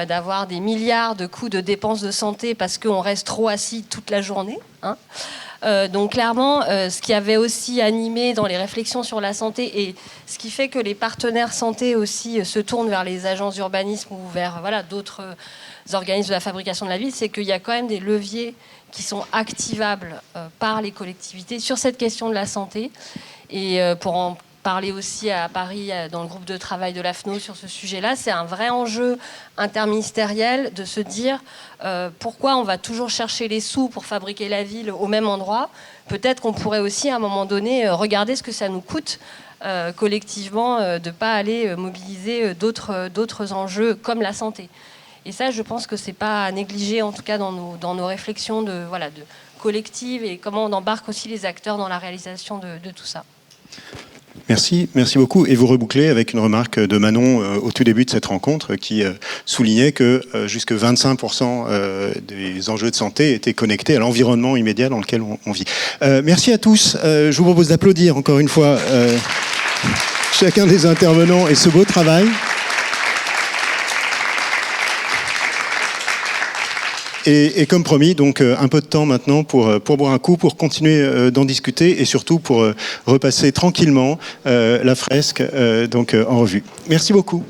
d'avoir des milliards de coûts de dépenses de santé parce qu'on reste trop assis toute la journée. Donc clairement, ce qui avait aussi animé dans les réflexions sur la santé et ce qui fait que les partenaires santé aussi se tournent vers les agences d'urbanisme ou vers d'autres organismes de la fabrication de la ville, c'est qu'il y a quand même des leviers qui sont activables par les collectivités sur cette question de la santé. Et pour en parler aussi à Paris dans le groupe de travail de l'AFNO sur ce sujet-là, c'est un vrai enjeu interministériel de se dire pourquoi on va toujours chercher les sous pour fabriquer la ville au même endroit. Peut-être qu'on pourrait aussi à un moment donné regarder ce que ça nous coûte collectivement de ne pas aller mobiliser d'autres enjeux comme la santé. Et ça, je pense que c'est pas à négliger, en tout cas dans nos réflexions de collectives et comment on embarque aussi les acteurs dans la réalisation de tout ça. Merci beaucoup. Et vous rebouclez avec une remarque de Manon au tout début de cette rencontre qui soulignait que jusque 25% des enjeux de santé étaient connectés à l'environnement immédiat dans lequel on vit. Merci à tous. Je vous propose d'applaudir encore une fois chacun des intervenants et ce beau travail. Et comme promis, donc un peu de temps maintenant pour boire un coup, pour continuer d'en discuter et surtout pour repasser tranquillement la fresque en revue. Merci beaucoup.